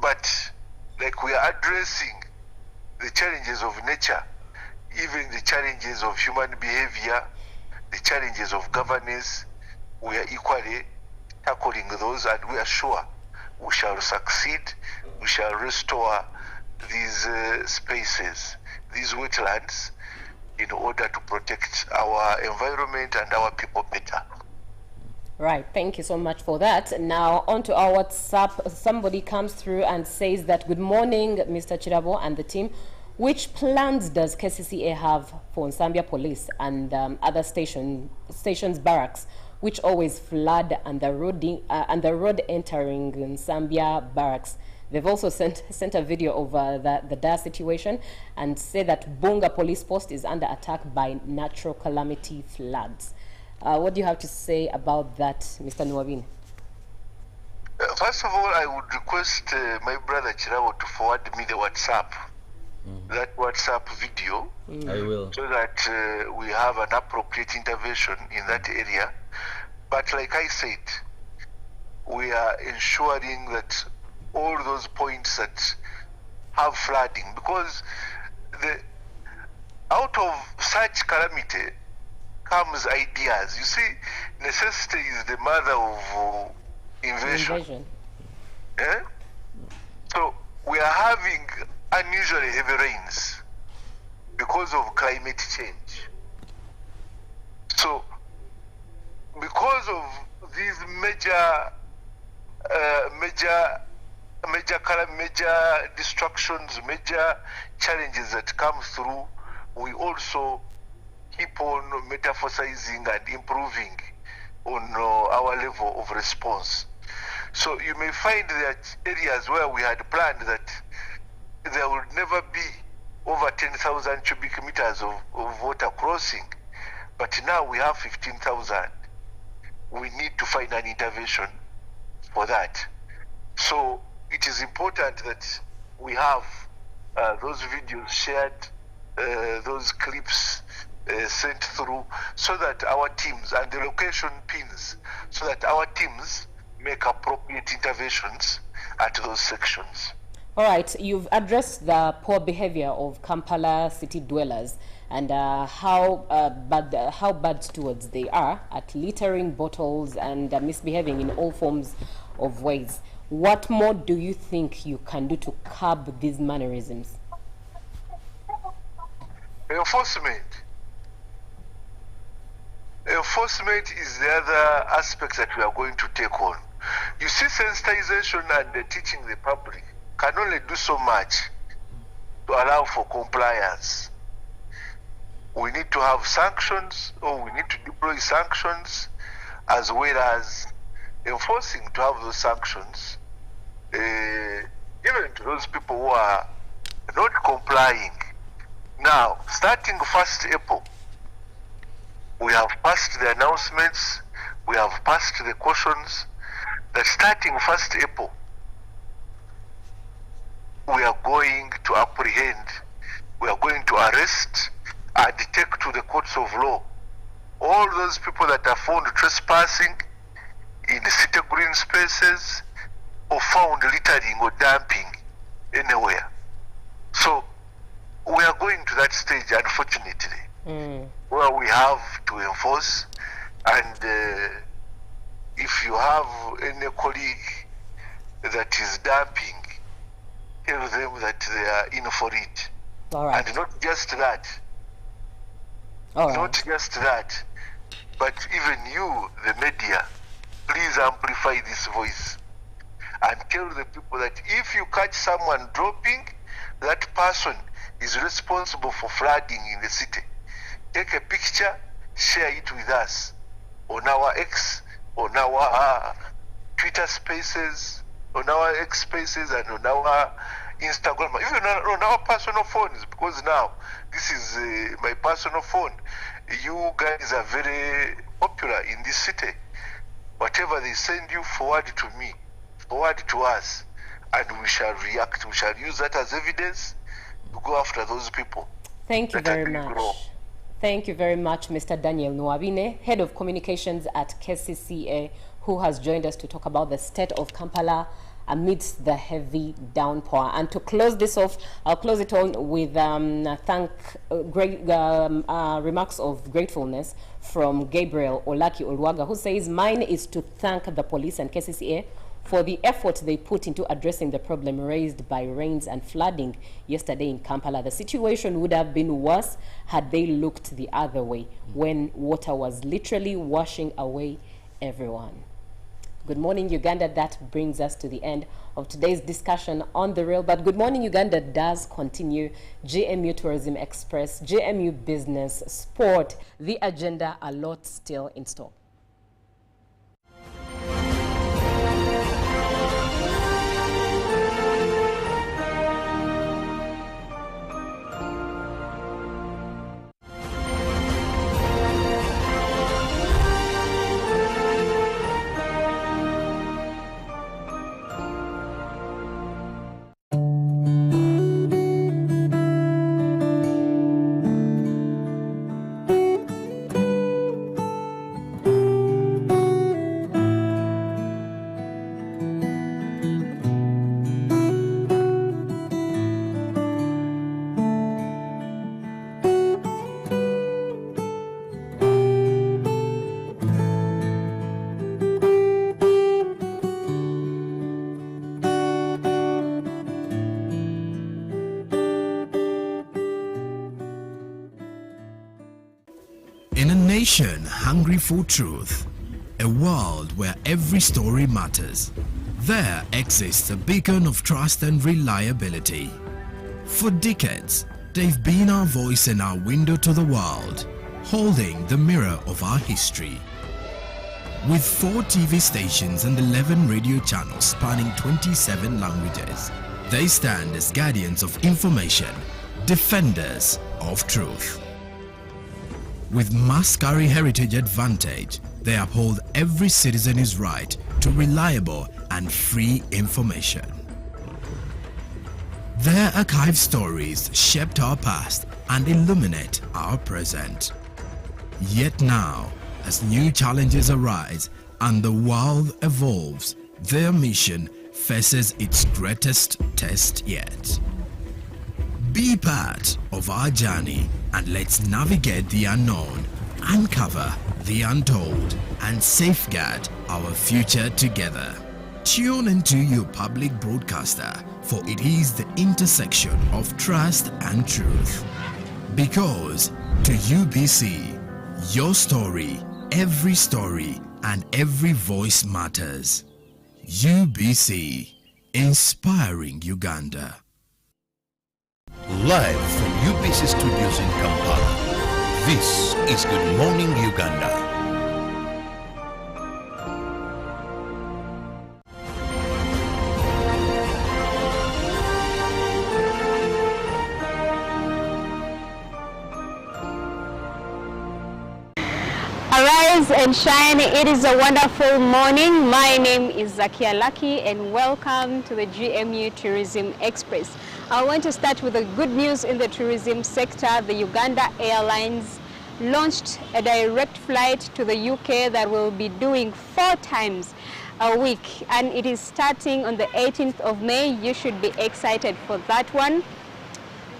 but like we are addressing the challenges of nature, even the challenges of human behavior, the challenges of governance, we are equally tackling those, and we are sure we shall succeed. We shall restore these spaces, these wetlands, in order to protect our environment and our people better. Right, thank you so much for that. Now, on to our WhatsApp. Somebody comes through and says that, good morning, Mr. Chirabo and the team. Which plans does KCCA have for Nsambia Police and other stations barracks, which always flood and the road entering Nsambia barracks? They've also sent a video of the dire situation and say that Bunga Police Post is under attack by natural calamity floods. What do you have to say about that, Mr. Nwabine? First of all, I would request my brother Chirabo to forward me the WhatsApp, that WhatsApp video, I will. so that we have an appropriate intervention in that area. But like I said, we are ensuring that all those points that have flooding, because out of such calamity comes ideas. You see, necessity is the mother of invention. Eh? So we are having unusually heavy rains because of climate change. So because of these major destructions, major challenges that come through, we also keep on metamorphosizing and improving on our level of response. So you may find that areas where we had planned that there would never be over 10,000 cubic meters of water crossing, but now we have 15,000. We need to find an intervention for that. So it is important that we have those videos shared, those clips sent through, so that our teams, and the location pins, so that our teams make appropriate interventions at those sections. All right, you've addressed the poor behavior of Kampala city dwellers and how bad stewards they are at littering bottles and misbehaving in all forms of ways. What more do you think you can do to curb these mannerisms? Enforcement. Enforcement is the other aspect that we are going to take on. You see, sensitization and teaching the public can only do so much to allow for compliance. We need to have sanctions, or we need to deploy sanctions, as well as enforcing to have those sanctions given to those people who are not complying. Now, starting 1st April, we have passed the announcements, we have passed the cautions that starting 1st April, we are going to apprehend, we are going to arrest and take to the courts of law all those people that are found trespassing in city green spaces or found littering or dumping anywhere. So we are going to that stage, unfortunately, where we have to enforce, and if you have any colleague that is dumping, tell them that they are in for it. All right. And not just that. All right. Not just that, but even you, the media, please amplify this voice and tell the people that if you catch someone dropping, that person is responsible for flooding in the city. Take a picture, share it with us on our X, on our Twitter spaces, on our X spaces, and on our Instagram, even on our personal phones, because now this is my personal phone. You guys are very popular in this city. Whatever they send you, forward to me, forward to us, and we shall react. We shall use that as evidence to go after those people. Thank you very much. Thank you very much, Mr. Daniel Nwabine, Head of Communications at KCCA, who has joined us to talk about the state of Kampala amidst the heavy downpour. And to close this off, I'll close it on with remarks of gratefulness from Gabriel Olaki Olwaga, who says, mine is to thank the police and KCCA for the effort they put into addressing the problem raised by rains and flooding yesterday in Kampala. The situation would have been worse had they looked the other way when water was literally washing away everyone. Good morning, Uganda. That brings us to the end of today's discussion on The Real. But Good Morning Uganda does continue. GMU Tourism Express, GMU Business, Sport, the agenda, a lot still in store. In a nation hungry for truth, a world where every story matters, there exists a beacon of trust and reliability. For decades, they've been our voice and our window to the world, holding the mirror of our history. With 4 TV stations and 11 radio channels spanning 27 languages, they stand as guardians of information, defenders of truth. With Mascari Heritage Advantage, they uphold every citizen's right to reliable and free information. Their archived stories shaped our past and illuminate our present. Yet now, as new challenges arise and the world evolves, their mission faces its greatest test yet. Be part of our journey and let's navigate the unknown, uncover the untold, and safeguard our future together. Tune into your public broadcaster, for it is the intersection of trust and truth. Because to UBC, your story, and every voice matters. UBC, inspiring Uganda. Live from UBC Studios in Kampala, this is Good Morning Uganda. Arise and shine. It is a wonderful morning. My name is Zakia Lucky and welcome to the GMU Tourism Express. I want to start with the good news in the tourism sector. The Uganda Airlines launched a direct flight to the UK that will be doing 4 times a week, and it is starting on the 18th of May. You should be excited for that one.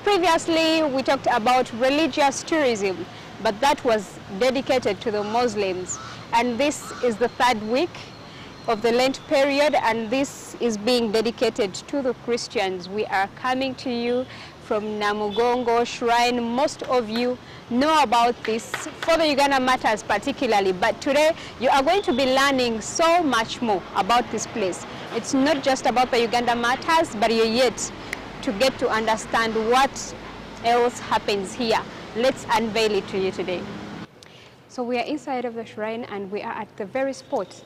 Previously, we talked about religious tourism, but that was dedicated to the Muslims, and this is the 3rd week of the Lent period, and this is being dedicated to the Christians. We are coming to you from Namugongo Shrine. Most of you know about this for the Uganda Matters particularly, but today you are going to be learning so much more about this place. It's not just about the Uganda Matters, but you're yet to get to understand what else happens here. Let's unveil it to you today. So we are inside of the shrine and we are at the very spot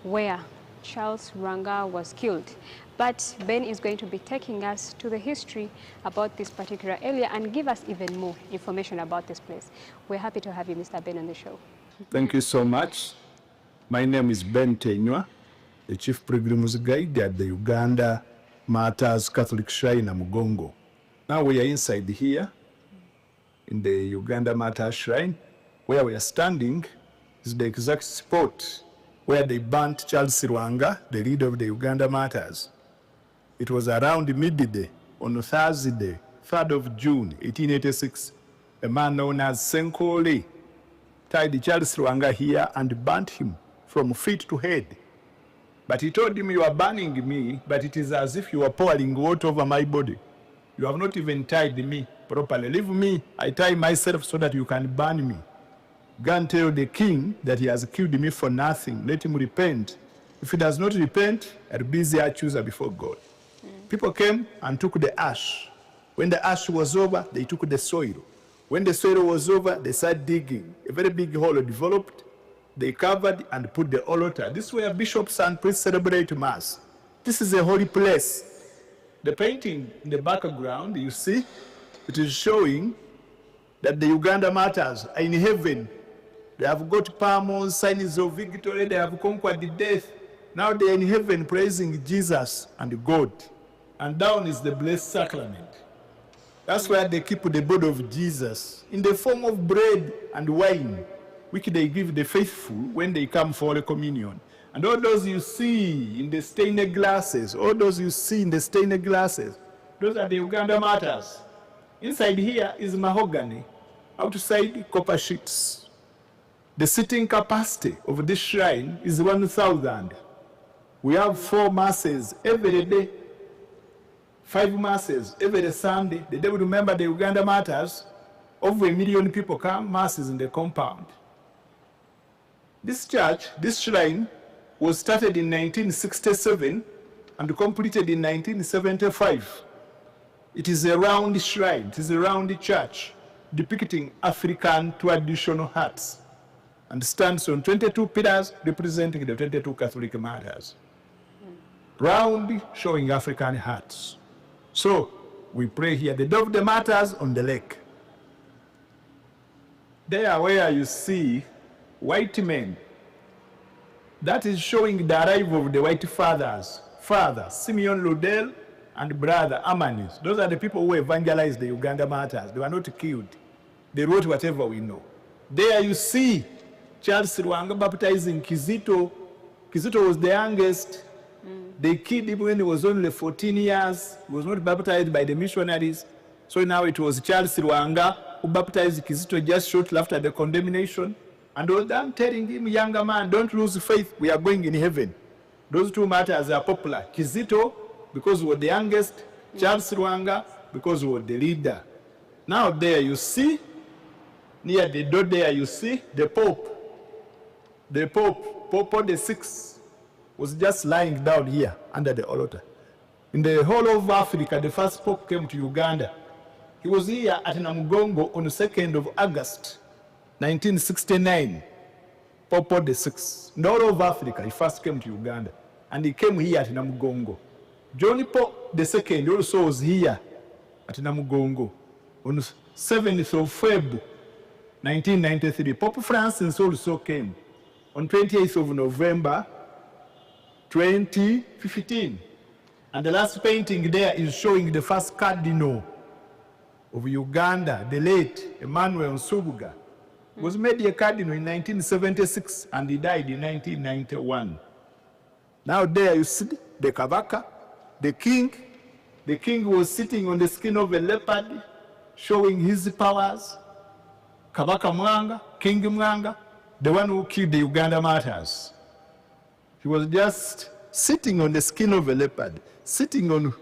where Charles Rwanga was killed. But Ben is going to be taking us to the history about this particular area and give us even more information about this place. We're happy to have you, Mr. Ben, on the show. Thank you so much. My name is Ben Tenywa, the Chief Pilgrim's Guide at the Uganda Matters Catholic Shrine Namugongo. Now we are inside here in the Uganda Matters Shrine. Where we are standing is the exact spot where they burnt Charles Rwanga, the leader of the Uganda Matters. It was around midday on Thursday, 3rd of June, 1886. A man known as Senkole tied Charles Rwanga here and burnt him from feet to head. But he told him, "You are burning me, but it is as if you are pouring water over my body. You have not even tied me properly. Leave me, I tie myself so that you can burn me." Go and tell the king that he has killed me for nothing. Let him repent. If he does not repent, I'll be the accuser before God. People came and took the ash. When the ash was over, they took the soil. When the soil was over, they started digging. A very big hole developed. They covered and put the altar. This is where bishops and priests celebrate Mass. This is a holy place. The painting in the background, you see, it is showing that the Uganda martyrs are in heaven. They have got palms, signs of victory. They have conquered the death. Now they are in heaven praising Jesus and God. And down is the blessed sacrament. That's where they keep the body of Jesus in the form of bread and wine, which they give the faithful when they come for Holy Communion. And all those you see in the stained glasses, those are the Uganda martyrs. Inside here is mahogany, outside copper sheets. The seating capacity of this shrine is 1,000. We have 4 masses every day. 5 masses every Sunday. The day we remember the Uganda martyrs, over 1 million people come, masses in the compound. This church, this shrine, was started in 1967 and completed in 1975. It is a round shrine, it is a round church depicting African traditional huts and stands on 22 pillars representing the 22 Catholic martyrs. Round, showing African huts. So, we pray here, the Day of the Martyrs on the lake. There where you see white men, that is showing the arrival of the white fathers. Father Simeon Ludel and brother Amanis. Those are the people who evangelized the Uganda martyrs. They were not killed. They wrote whatever we know. There you see Charles Rwanga baptizing Kizito. Kizito was the youngest. They killed him when he was only 14 years. He was not baptized by the missionaries. So now it was Charles Rwanga who baptized Kizito just shortly after the condemnation. And all them telling him, younger man, don't lose faith. We are going in heaven. Those 2 martyrs are popular. Kizito, because he was the youngest. Charles Rwanga, because he was the leader. Now there you see, near the door there you see the Pope. The Pope, Pope Paul VI, was just lying down here under the altar. In the whole of Africa, the first Pope came to Uganda. He was here at Namugongo on the 2nd of August, 1969. Pope Paul VI. In the whole of Africa, he first came to Uganda. And he came here at Namugongo. John Paul II also was here at Namugongo on the 7th of February, 1993. Pope Francis also came on 28th of November, 2015. And the last painting there is showing the first cardinal of Uganda, the late Emmanuel Nsubuga. He was made a cardinal in 1976 and he died in 1991. Now there you see the Kabaka, the king. The king was sitting on the skin of a leopard, showing his powers. Kabaka Mwanga, King Mwanga, the one who killed the Uganda martyrs. He was just sitting on the skin of a leopard, sitting on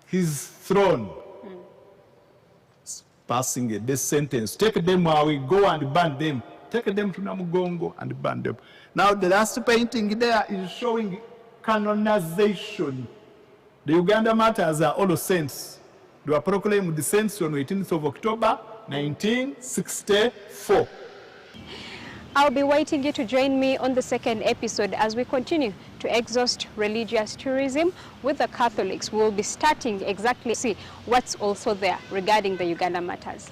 his throne, passing a death sentence. Take them away, go and burn them. Take them to Namugongo and burn them. Now the last painting there is showing canonization. The Uganda martyrs are all saints. They were proclaimed the saints on 18th of October, 1964. I'll be waiting you to join me on the 2nd episode as we continue to exhaust religious tourism with the Catholics. We'll be starting exactly see what's also there regarding the Uganda matters.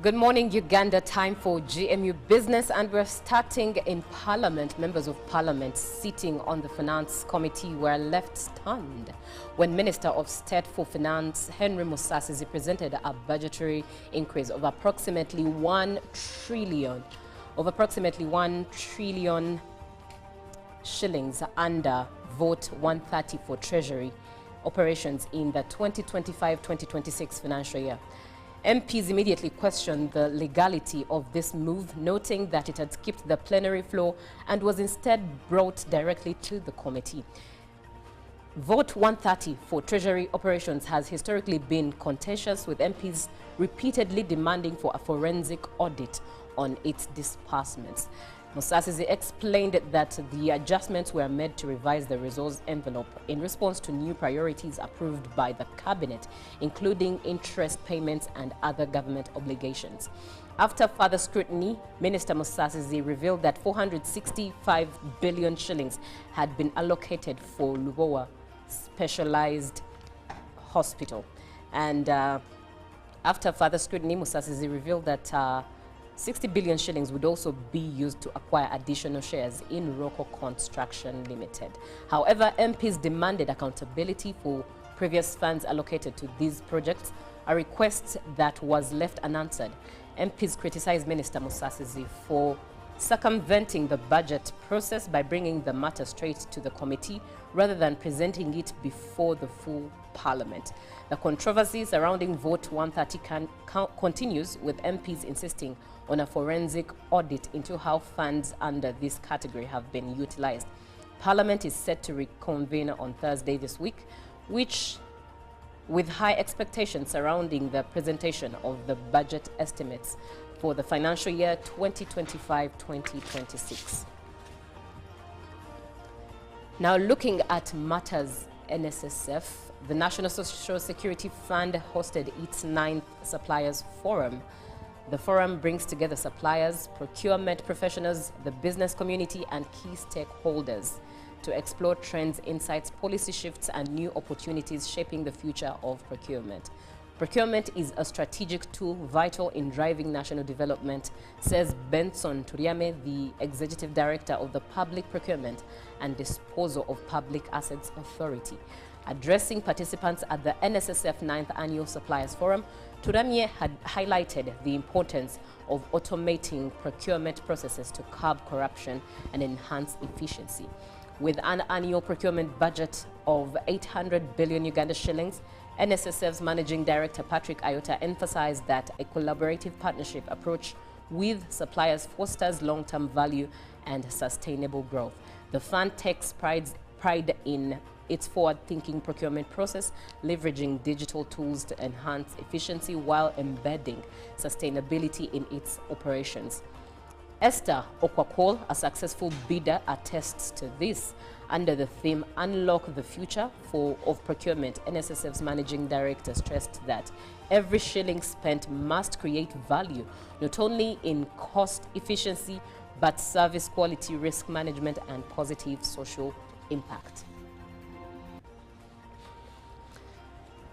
Good morning, Uganda. Time for GMU Business, and we're starting in Parliament. Members of Parliament sitting on the Finance Committee were left stunned when Minister of State for Finance Henry Musasizi presented a budgetary increase of approximately 1 trillion shillings under Vote 130 for Treasury operations in the 2025-2026 financial year. MPs immediately questioned the legality of this move, noting that it had skipped the plenary floor and was instead brought directly to the committee. Vote 130 for Treasury operations has historically been contentious, with MPs repeatedly demanding for a forensic audit on its disbursements. Musasizi explained that the adjustments were made to revise the resource envelope in response to new priorities approved by the cabinet, including interest payments and other government obligations. After further scrutiny, Minister Musasizi revealed that 465 billion shillings had been allocated for Lubowa Specialized Hospital. And after further scrutiny, Musasizi revealed that 60 billion shillings would also be used to acquire additional shares in Roko Construction Limited. However, MPs demanded accountability for previous funds allocated to these projects, a request that was left unanswered. MPs criticized Minister Musasizi for circumventing the budget process by bringing the matter straight to the committee rather than presenting it before the full Parliament. The controversy surrounding Vote 130 continues, with MPs insisting on a forensic audit into how funds under this category have been utilized. Parliament is set to reconvene on Thursday this week, with high expectations surrounding the presentation of the budget estimates for the financial year 2025-2026. Now, looking at matters NSSF, the National Social Security Fund hosted its 9th Suppliers Forum. The forum brings together suppliers, procurement professionals, the business community, and key stakeholders to explore trends, insights, policy shifts, and new opportunities shaping the future of procurement. Procurement is a strategic tool vital in driving national development, says Benson Turiame, the Executive Director of the Public Procurement and Disposal of Public Assets Authority. Addressing participants at the NSSF 9th Annual Suppliers Forum, Turamie had highlighted the importance of automating procurement processes to curb corruption and enhance efficiency. With an annual procurement budget of 800 billion Uganda shillings, NSSF's Managing Director Patrick Ayota emphasized that a collaborative partnership approach with suppliers fosters long-term value and sustainable growth. The fund takes pride in its forward-thinking procurement process, leveraging digital tools to enhance efficiency while embedding sustainability in its operations. Esther Okwakwol, a successful bidder, attests to this. Under the theme Unlock the Future of Procurement, NSSF's Managing Director stressed that every shilling spent must create value, not only in cost efficiency, but service quality, risk management, and positive social impact.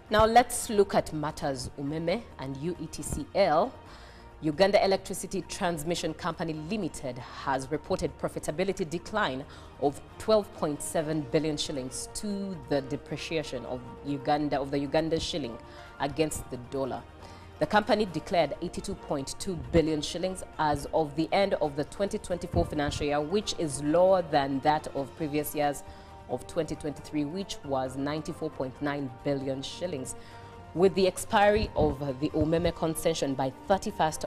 Now let's look at matters Umeme and UETCL. Uganda Electricity Transmission Company Limited has reported profitability decline of 12.7 billion shillings to the depreciation of the Ugandan shilling against the dollar. The company declared 82.2 billion shillings as of the end of the 2024 financial year, which is lower than that of previous years of 2023, which was 94.9 billion shillings. With the expiry of the Umeme concession by 31st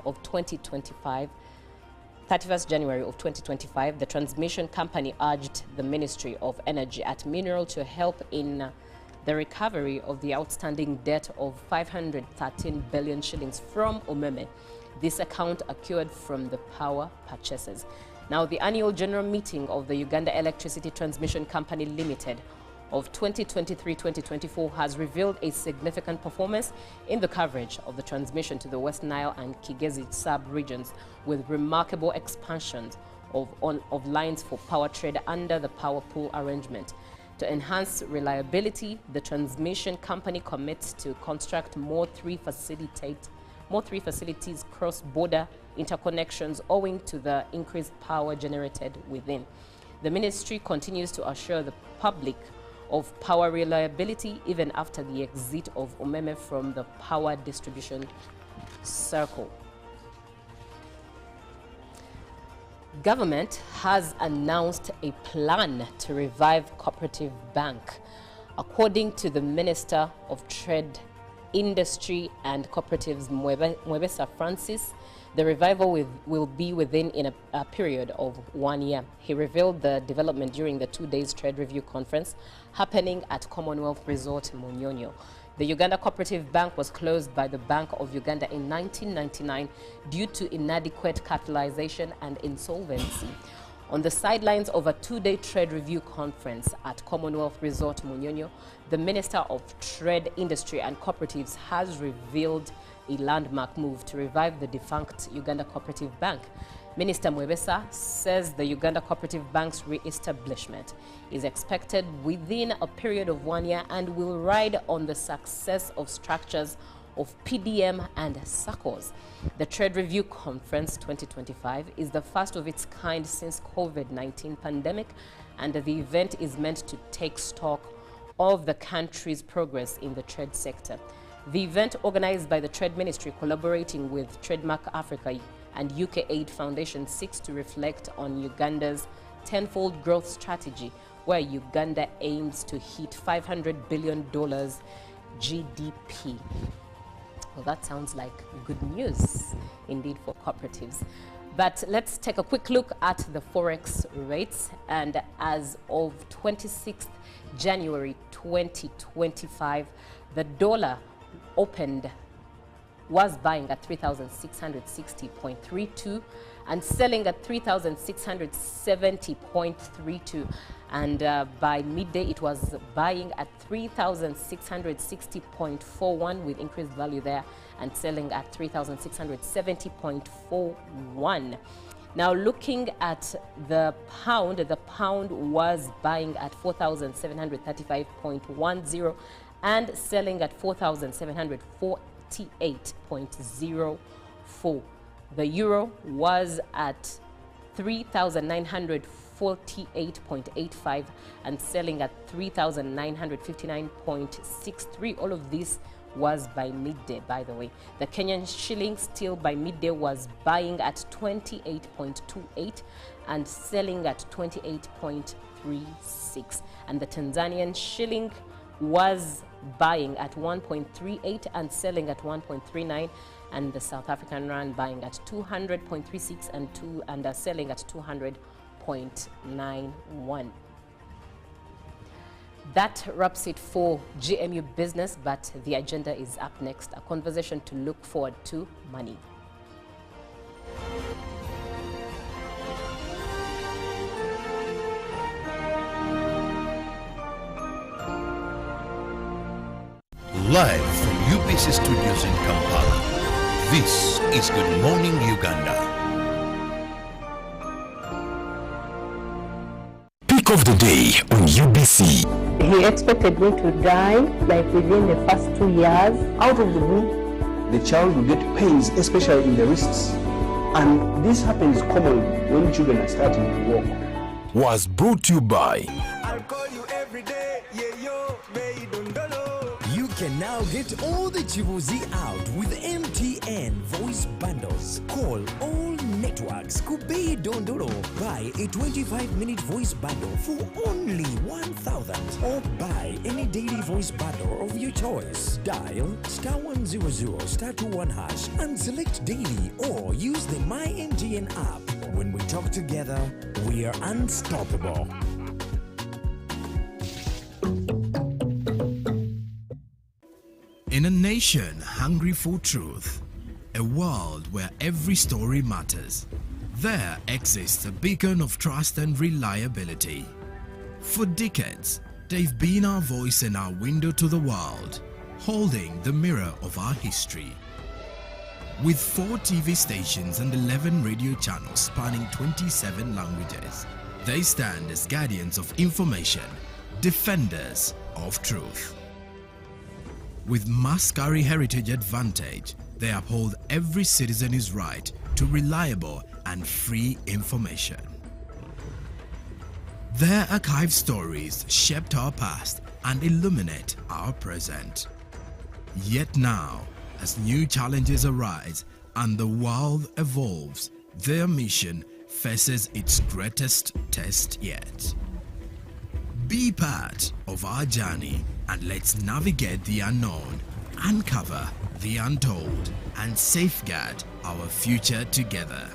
January of 2025, the transmission company urged the Ministry of Energy at Mineral to help in the recovery of the outstanding debt of 513 billion shillings from Umeme. This account accrued from the power purchases. Now, the annual general meeting of the Uganda Electricity Transmission Company Limited of 2023-2024 has revealed a significant performance in the coverage of the transmission to the West Nile and Kigezi sub-regions, with remarkable expansions of lines for power trade under the power pool arrangement. To enhance reliability, the transmission company commits to construct more 3 facilitate more 3 facilities cross-border interconnections owing to the increased power generated within. The ministry continues to assure the public of power reliability even after the exit of Umeme from the power distribution circle. Government has announced a plan to revive Cooperative Bank. According to the Minister of Trade, Industry and Cooperatives, Mwebesa Francis, the revival will be within a period of 1 year. He revealed the development during the 2 days trade review conference happening at Commonwealth Resort Munyonyo. The Uganda Cooperative Bank was closed by the Bank of Uganda in 1999 due to inadequate capitalization and insolvency. On the sidelines of a 2-day trade review conference at Commonwealth Resort Munyonyo, the Minister of Trade, Industry and Cooperatives has revealed a landmark move to revive the defunct Uganda Cooperative Bank. Minister Mwebesa says the Uganda Cooperative Bank's re-establishment is expected within a period of 1 year and will ride on the success of structures of PDM and SACCOs. The Trade Review Conference 2025 is the first of its kind since COVID-19 pandemic, and the event is meant to take stock of the country's progress in the trade sector. The event, organized by the Trade Ministry collaborating with Trademark Africa and UK Aid Foundation, seeks to reflect on Uganda's tenfold growth strategy, where Uganda aims to hit $500 billion GDP. Well, that sounds like good news indeed for cooperatives. But let's take a quick look at the Forex rates. And as of 26th January 2025, the dollar was buying at 3,660.32 and selling at 3,670.32, and by midday it was buying at 3,660.41 with increased value there, and selling at 3,670.41. Now looking at the pound was buying at 4,735.10 and selling at 4,748.04. The euro was at 3,948.85 and selling at 3,959.63. All of this was by midday, by the way. The Kenyan shilling still by midday was buying at 28.28 and selling at 28.36. And the Tanzanian shilling was buying at 1.38 and selling at 1.39, and the South African rand buying at 200.36 and selling at 200.91. That wraps it for GMU Business, but the agenda is up next, a conversation to look forward to: money. Live from UBC Studios in Kampala, this is Good Morning Uganda. Pick of the day on UBC. He expected me to die like within the first 2 years. Out of the blue, the child will get pains, especially in the wrists. And this happens commonly when children are starting to walk. Was brought to you by I'll call you every day, yeah, yo, baby, don't know. You can now get all the Chibuzi out with MTN voice bundles. Call all networks. Kubei Dondoro. Buy a 25-minute voice bundle for only 1,000, or buy any daily voice bundle of your choice. Dial *100 *21# and select daily, or use the My MTN app. When we talk together, we are unstoppable. In a nation hungry for truth, a world where every story matters, there exists a beacon of trust and reliability. For decades, they've been our voice and our window to the world, holding the mirror of our history. With 4 TV stations and 11 radio channels spanning 27 languages, they stand as guardians of information, defenders of truth. With Mascari Heritage Advantage, they uphold every citizen's right to reliable and free information. Their archived stories shaped our past and illuminate our present. Yet now, as new challenges arise and the world evolves, their mission faces its greatest test yet. Be part of our journey and let's navigate the unknown, uncover the untold, and safeguard our future together.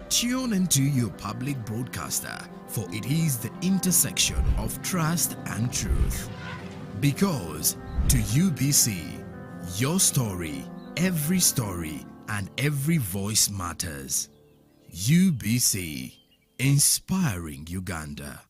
Tune into your public broadcaster, for it is the intersection of trust and truth. Because to UBC, your story, and every voice matters. UBC, inspiring Uganda.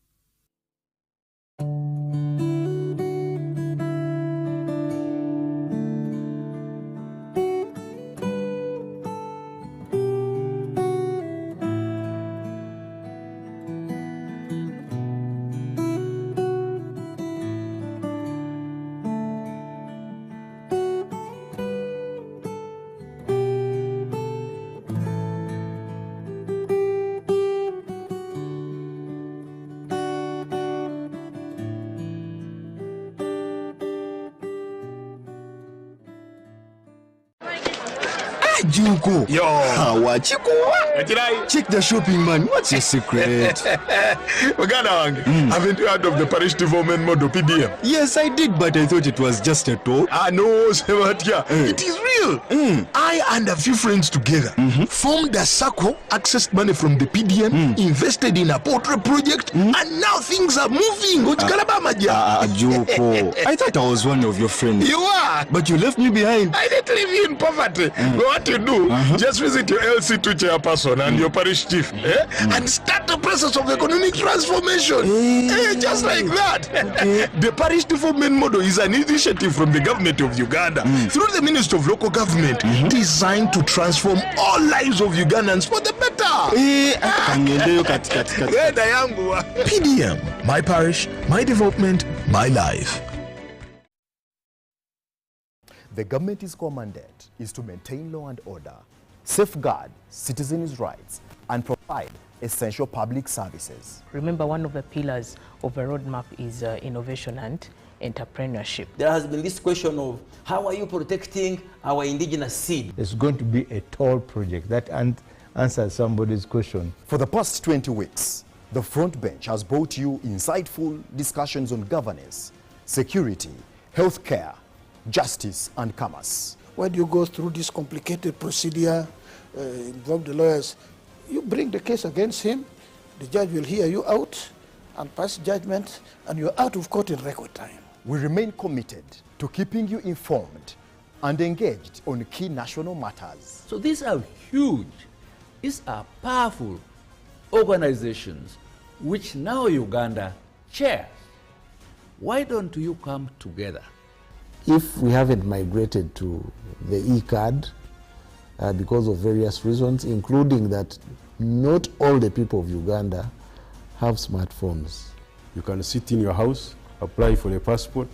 Juko. Yo. Check the shopping, man. What's your secret? Haven't you heard of the parish development model PDM? Yes, I did, but I thought it was just a talk. No, Sebatia. It is real. I and a few friends together formed a circle, accessed money from the PDM, invested in a portrait project, and now things are moving. Juko. I thought I was one of your friends. You are. But you left me behind. I didn't leave you in poverty. What you do, just visit your LC2 chairperson and your parish chief and start the process of economic transformation. Just like that. The parish development model is an initiative from the government of Uganda through the Ministry of Local Government designed to transform all lives of Ugandans for the better. PDM, my parish, my development, my life. The government's mandate is to maintain law and order, safeguard citizens' rights, and provide essential public services. Remember, one of the pillars of a roadmap is innovation and entrepreneurship. There has been this question of how are you protecting our indigenous seed? It's going to be a tall project that answers somebody's question. For the past 20 weeks, the front bench has brought you insightful discussions on governance, security, healthcare, justice, and commerce. When you go through this complicated procedure, involve the lawyers, you bring the case against him, the judge will hear you out and pass judgment, and you're out of court in record time. We remain committed to keeping you informed and engaged on key national matters. So these are huge, these are powerful organizations which now Uganda chairs. Why don't you come together? If we haven't migrated to the e-card because of various reasons, including that not all the people of Uganda have smartphones. You can sit in your house, apply for a passport.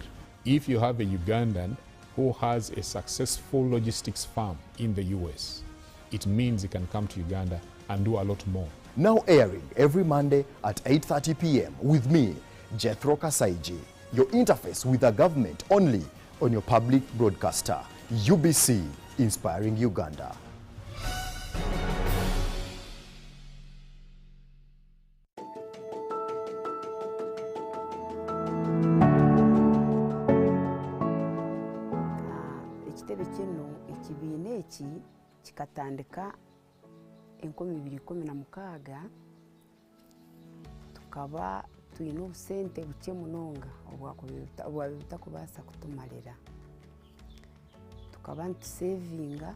If you have a Ugandan who has a successful logistics firm in the US, it means he can come to Uganda and do a lot more. Now airing every Monday at 8:30 p.m. with me, Jethro Kasaiji, your interface with the government only on your public broadcaster, UBC, inspiring Uganda. Ekitebe kino ekibiina eki kikatandika 2016 tukaba tuyina obusente buke munonga obutakubaasa kutumalira tukaba nitusevinga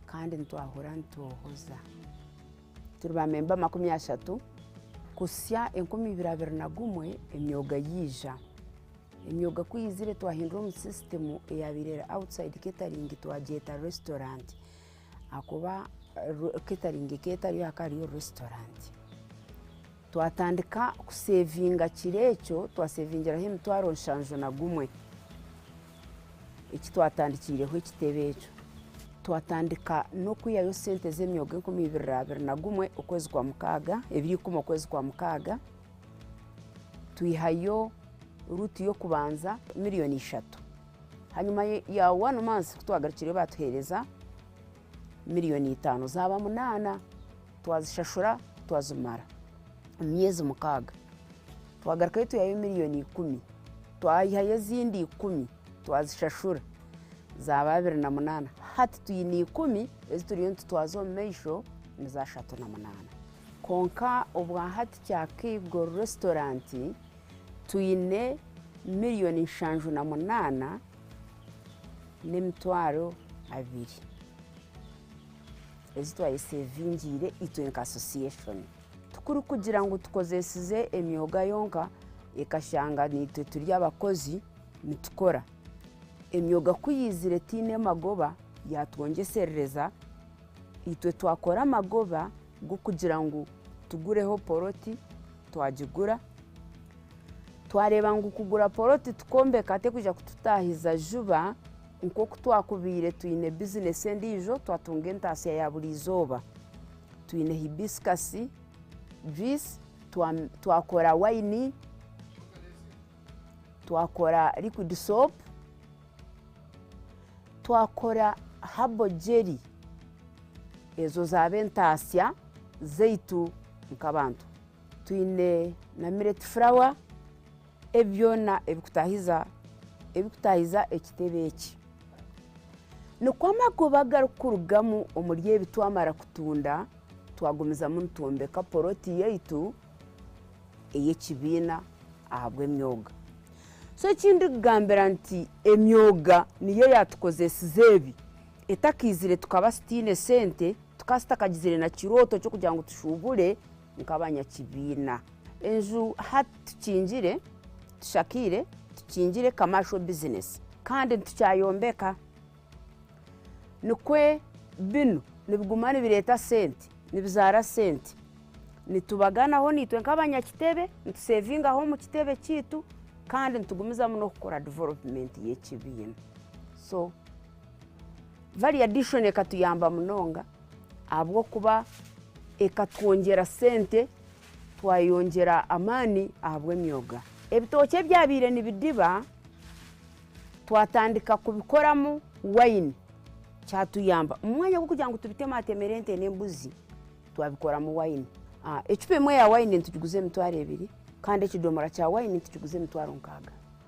kandi nitwahura nitwohoza turi bamemba 30 kusya 2021 emyoga yija emyoga kuyizire twahindura mu system eyabirera outside catering twajeta restaurant akuba catering catering yakariyo restaurant twatandika kusevinga kirekyo twasevingiraho emitwaro 71 iki twatandikireho ekitebe ekyo twatandika no kwiyayo sente z'emyoga 2021 ukwezi kwa mukaga 2010 ukwezi kwa mukaga twihayo ruti yo kubanza miliyoni 3 hanyuma ya 1 month kutwagarukire batuhereza miliyoni 5 zaba 8 twazishashura twazumara myezi mukaga twagarukayo tuyayo miliyoni 10 twayihaye zindi 10 twazishashura zaba 28 hati tuyini 10 ezituriyo ntitwazo meisho niza 38 konka obwa hati cyakibwo restaurant tuyine miliyoni 58 n'emitwaro 2 ezitwaye sevingire itwenka association tukuru kugira ngo tukozesize emyoga yonka ekashanga nitwe turi abakozi nitukora emyoga kuyizire tine magoba yatwongeserereza itwe twakora magoba go kugira ngo tugureho poroti twagigura twareba ngo kugura poroti tukombe kate kuja kututahiza juba nko kutwakubire tuyine business endijo twatunga entasi ya buri zoba tuyine hibiscus juice twakora wine twakora liquid soap twakora habo jelly ezo zabentasya zeitu nkabantu tuyine na millet flour ebyona ebikutahiza ekitebe eki nokwamagoba garukurugamu omurye bitwamara kutunda twagumiza mu ntombeka poroti yaitu eyekibina ahabwe emyoga so kindi gambera nti emyoga niyo yatukozesize ebi etakizire tukaba sitine sente tukasitakagizire na kiroto cyo kugira ngo tushubure nkabanya kibina enju hatukinjire tushakire tukinjire commercial business kandi tucyayombeka nukwe bino nibigumana bireta sente nibizara sente nitubaganaho nitwe nkabanya kitebe ntusevinga ho mu kitebe kitu kandi ntugumiza muno kukora development y'ekibina so vari addition ekatuyamba munonga abwo kuba ekatwongera sente twayongera amani ahabwe emyoga ebitoke byabire nibidiba twatandika kubikoramu wine cyatuyamba umwanya wo kugira ngo tubitema atemerente n'embuzi twabikora mu wine echupe mwe ya wine ntugiguze mitware 2 kandi ekidomora cya wine ntugiguze mitwaro 6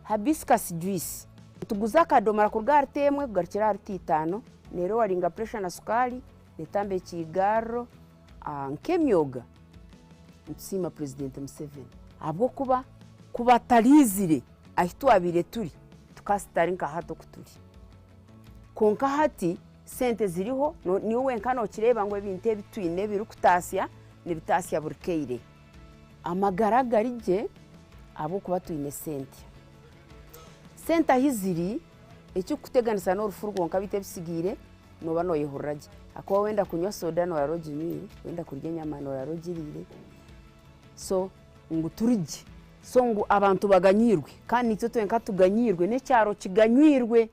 hibiscus juice tuguza kadomora ku rwartemwe kugarukira arti 5 nero waringa pressure na sukari netambe kigaro nkemyoga nsima president Museveni abwo kuba talizire ahitwabire turi tukasitari nka hato kuturi konka hati sente ziriho niwe nkano kireba ngo ebinte bitwine birukutasya nibitasya burkeire amagaragarije abo kuba tuyine sente hiziri icyo kuteganisa no rufurgo nkabite bisigire noba no yehuraje akwa wenda kunywa soda no yarojimiri wenda kurya nyama no yarojirire so ngo turije so ngo abantu baganyirwe kandi icyo twenka tuganyirwe ne cyaro kiganyirwe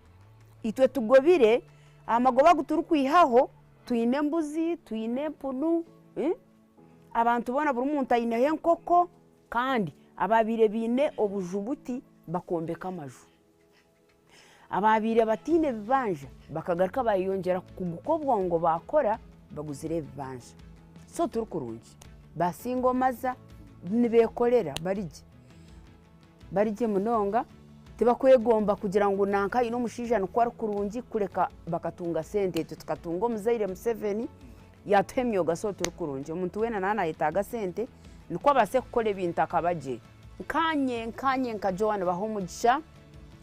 itwe tugobire amagoba guturukwihaho tuyine mbuzi tuyine punu abantu bona buri muntu ayine henkoko kandi ababire bine obujubuti bakombeka amaju ababire batine bibanja bakagaruka bayongera kugukobwa ngo bakora baguzire bibanja so turukurungi basingomaza nibekorera barije munonga tibakwegomba kugira ngo nanka ino mushija nukwara kurungi kureka bakatunga sente tukatunga omuzaire Museveni yatemyoga so turukurungi omuntu wena nana yitaga sente niko base kukole bintu akabaje nkanye nka Joan Bahomugisha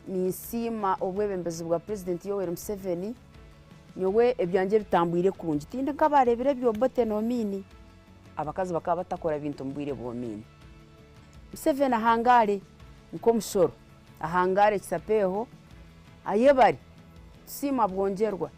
ni sima obwebembezi bwa president Yoweri Museveni nyowe ebyanje bitambwire kurungi tinde kabarebere byobote no mini abakazi bakaba batakora bintu mbwire bo mini Museveni ahangare nko musoro ahangare kisapeho ayebari sima bwongerwa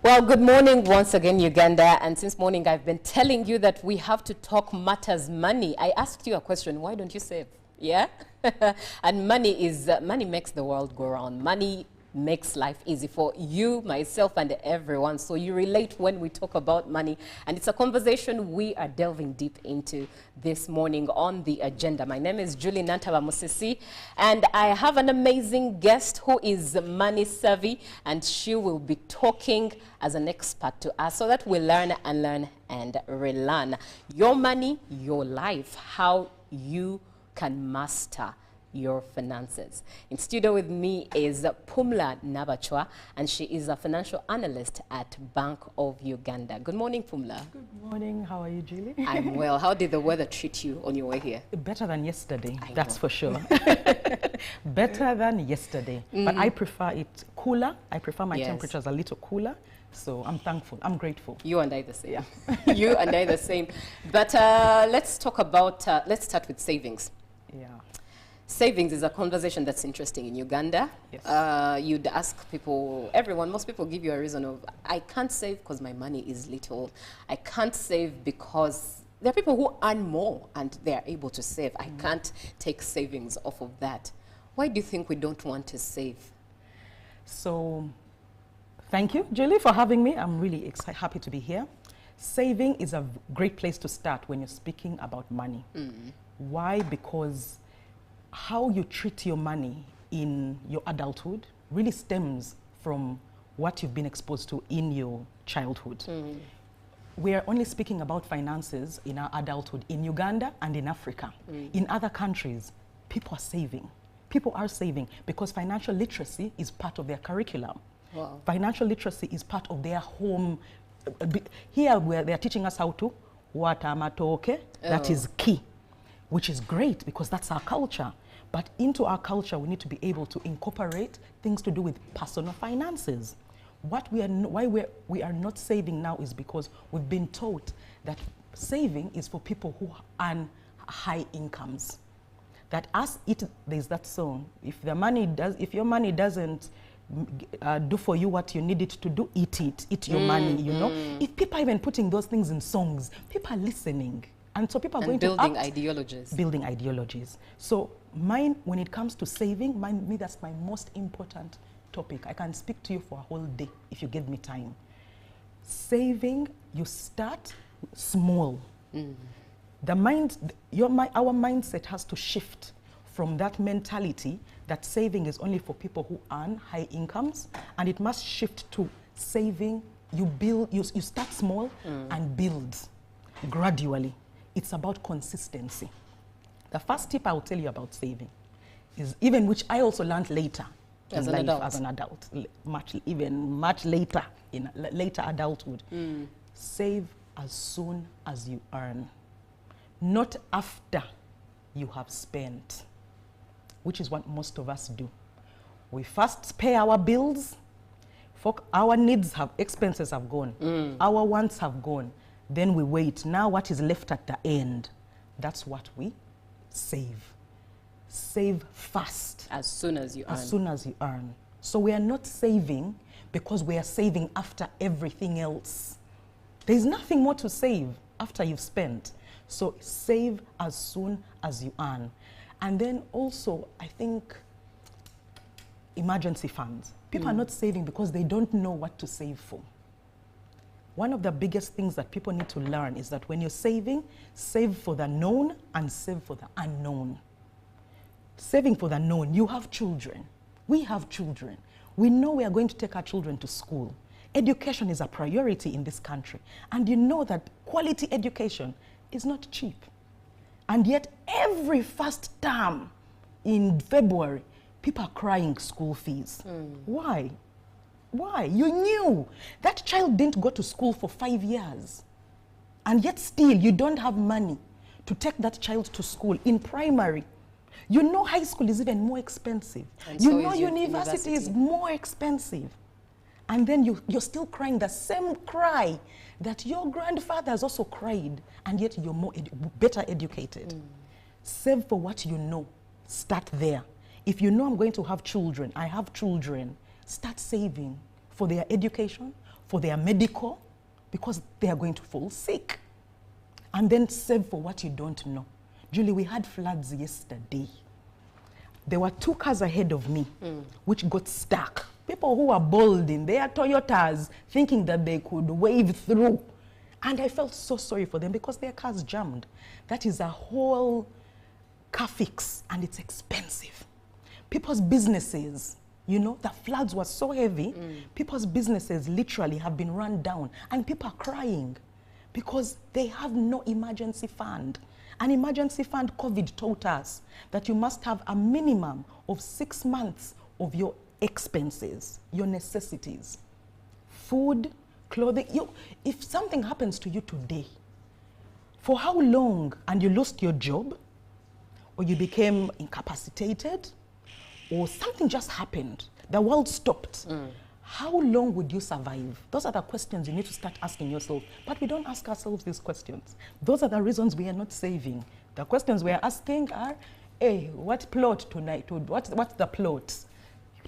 Well, good morning once again, Uganda. And since morning, I've been telling you that we have to talk matters money. I asked you a question. Why don't you save? Yeah? And money makes the world go round. Money makes life easy for you, myself, and everyone. So you relate when we talk about money. And it's a conversation we are delving deep into this morning on the agenda. My name is Julie Nantaba Musisi, and I have an amazing guest who is money savvy, and she will be talking as an expert to us so that we learn and relearn. Your money, your life, how you can master your finances. In studio with me is Pumla Nabachwa, and she is a financial analyst at Bank of Uganda. Good morning, Pumla. Good morning. How are you, Julie? I'm well. How did the weather treat you on your way here? Better than yesterday, that's for sure. Better than yesterday. But I prefer it cooler. I prefer my temperatures a little cooler. So I'm thankful. I'm grateful. You and I the same. Yeah. You and I the same. But let's talk about, let's start with savings. Yeah. Savings is a conversation that's interesting in Uganda. Yes. You'd ask people, most people give you a reason of, I can't save because my money is little. I can't save because there are people who earn more and they're able to save. I can't take savings off of that. Why do you think we don't want to save? So, thank you, Julie, for having me. I'm really happy to be here. Saving is a great place to start when you're speaking about money. Why? Because how you treat your money in your adulthood really stems from what you've been exposed to in your childhood. We are only speaking about finances in our adulthood in Uganda and in Africa. In other countries, people are saving. People are saving because financial literacy is part of their curriculum. Wow. Financial literacy is part of their home. Here, where they're teaching us how to watamatoke, that is key, which is great because that's our culture. But into our culture, we need to be able to incorporate things to do with personal finances. Why we are not saving now is because we've been taught that saving is for people who earn high incomes. That there's that song, if your money doesn't do for you what you need it to do, eat your money, you know. If people are even putting those things in songs, people are listening. And so people are going to building ideologies. Building ideologies. So when it comes to saving, that's my most important topic. I can speak to you for a whole day if you give me time. Saving, you start small. Our mindset has to shift from that mentality that saving is only for people who earn high incomes, and it must shift to saving. You start small and build gradually. It's about consistency. The first tip I will tell you about saving is which I also learned later as in an life adult. as an adult, much later in later adulthood. Save as soon as you earn, not after you have spent, which is what most of us do. We first pay our bills, our expenses have gone, our wants have gone. Then we wait. Now what is left at the end, that's what we save. Save fast. As soon as you earn. As soon as you earn. So we are not saving because we are saving after everything else. There's nothing more to save after you've spent. So save as soon as you earn. And then also, I think, emergency funds. People are not saving because they don't know what to save for. One of the biggest things that people need to learn is that when you're saving, save for the known and save for the unknown. Saving for the known, you have children. We have children. We know we are going to take our children to school. Education is a priority in this country. And you know that quality education is not cheap. And yet every first term in February, people are crying school fees. Why? Why? You knew that child didn't go to school for 5 years. And yet still you don't have money to take that child to school in primary. You know high school is even more expensive. And you so know is university is more expensive. And then you're still crying the same cry that your grandfathers also cried, and yet you're better educated. Save for what you know. Start there. If you know I'm going to have children, I have children, start saving for their education, for their medical, because they are going to fall sick. And then save for what you don't know. Julie, we had floods yesterday. There were 2 cars ahead of me, which got stuck. People who were bold in their Toyotas, thinking that they could wave through. And I felt so sorry for them because their cars jammed. That is a whole car fix, and it's expensive. People's businesses, you know, the floods were so heavy, people's businesses literally have been run down, and people are crying because they have no emergency fund. An emergency fund, COVID taught us that you must have a minimum of 6 months of your expenses, your necessities, food, clothing. If something happens to you today, for how long, and you lost your job, or you became incapacitated, or something just happened, the world stopped, how long would you survive? Those are the questions you need to start asking yourself. But we don't ask ourselves these questions. Those are the reasons we are not saving. The questions we are asking are, hey, what plot tonight? What's the plot?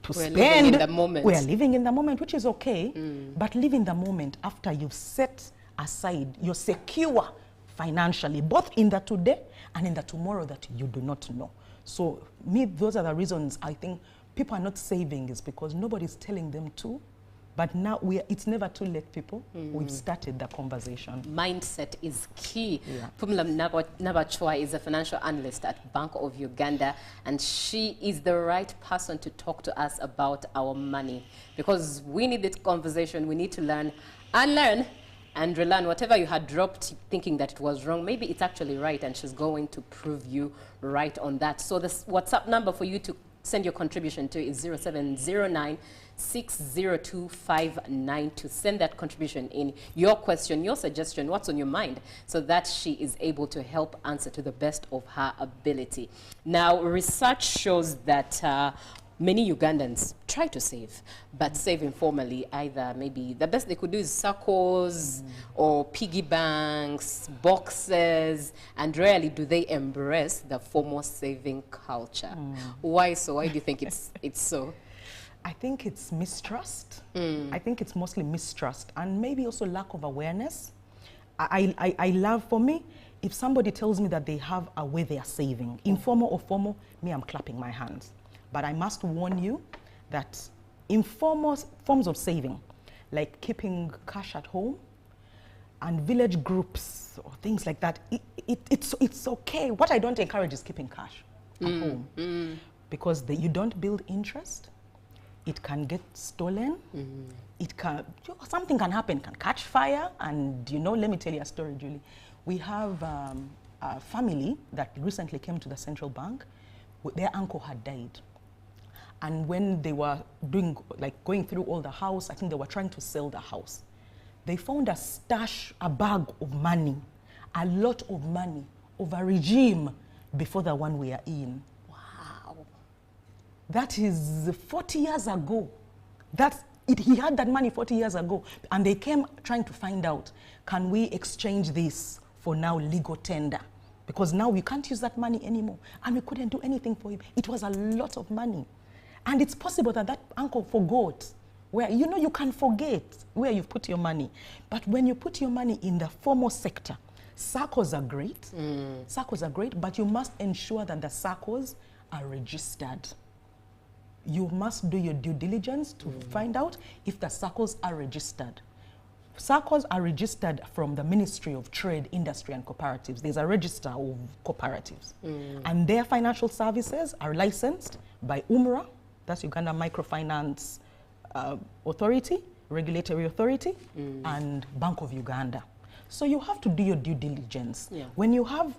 To We're spend. living in the moment. We are living in the moment, which is okay. But live in the moment after you've set aside, you're secure financially, both in the today and in the tomorrow that you do not know. So those are the reasons I think people are not saving, is because nobody's telling them to. But now it's never too late, people. We've started the conversation. Mindset is key. Pumla Nabachwa is a financial analyst at Bank of Uganda, and she is the right person to talk to us about our money, because we need this conversation. We need to learn, unlearn, and relearn whatever you had dropped thinking that it was wrong. Maybe it's actually right, and she's going to prove you right on that. So the WhatsApp number for you to send your contribution to is 0709 602-592. To send that contribution in, your question, your suggestion, what's on your mind, so that she is able to help answer to the best of her ability. Now, research shows that many Ugandans try to save, but save informally. Either maybe the best they could do is circles or piggy banks, boxes, and rarely do they embrace the formal saving culture. Why so? Why do you think it's so? I think it's mistrust. I think it's mostly mistrust, and maybe also lack of awareness. I love, for me, if somebody tells me that they have a way they are saving, informal or formal, me, I'm clapping my hands. But I must warn you that informal forms of saving, like keeping cash at home and village groups or things like that, it's okay. What I don't encourage is keeping cash at home, because you don't build interest. It can get stolen. Something can happen, can catch fire. And let me tell you a story, Julie. We have a family that recently came to the central bank. Their uncle had died. And when they were going through all the house, I think they were trying to sell the house. They found a stash, a bag of money, a lot of money of a regime before the one we are in. That is 40 years ago. He had that money 40 years ago. And they came trying to find out, can we exchange this for now legal tender? Because now we can't use that money anymore. And we couldn't do anything for him. It was a lot of money. And it's possible that uncle forgot. Where, you can forget where you've put your money. But when you put your money in the formal sector, SACCOs are great. SACCOs are great, but you must ensure that the SACCOs are registered. You must do your due diligence to find out if the SACCOs are registered. SACCOs are registered from the Ministry of Trade, Industry and Cooperatives. There's a register of cooperatives. And their financial services are licensed by UMRA, that's Uganda Microfinance Authority, Regulatory Authority, and Bank of Uganda. So you have to do your due diligence. When you have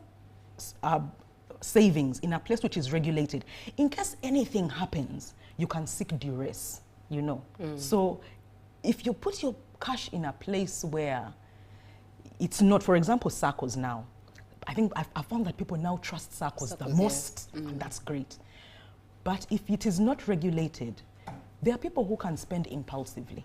savings in a place which is regulated, in case anything happens, you can seek duress, So if you put your cash in a place where it's not, for example, SACCOs now, I think I found that people now trust SACCOs the most, and that's great. But if it is not regulated, there are people who can spend impulsively.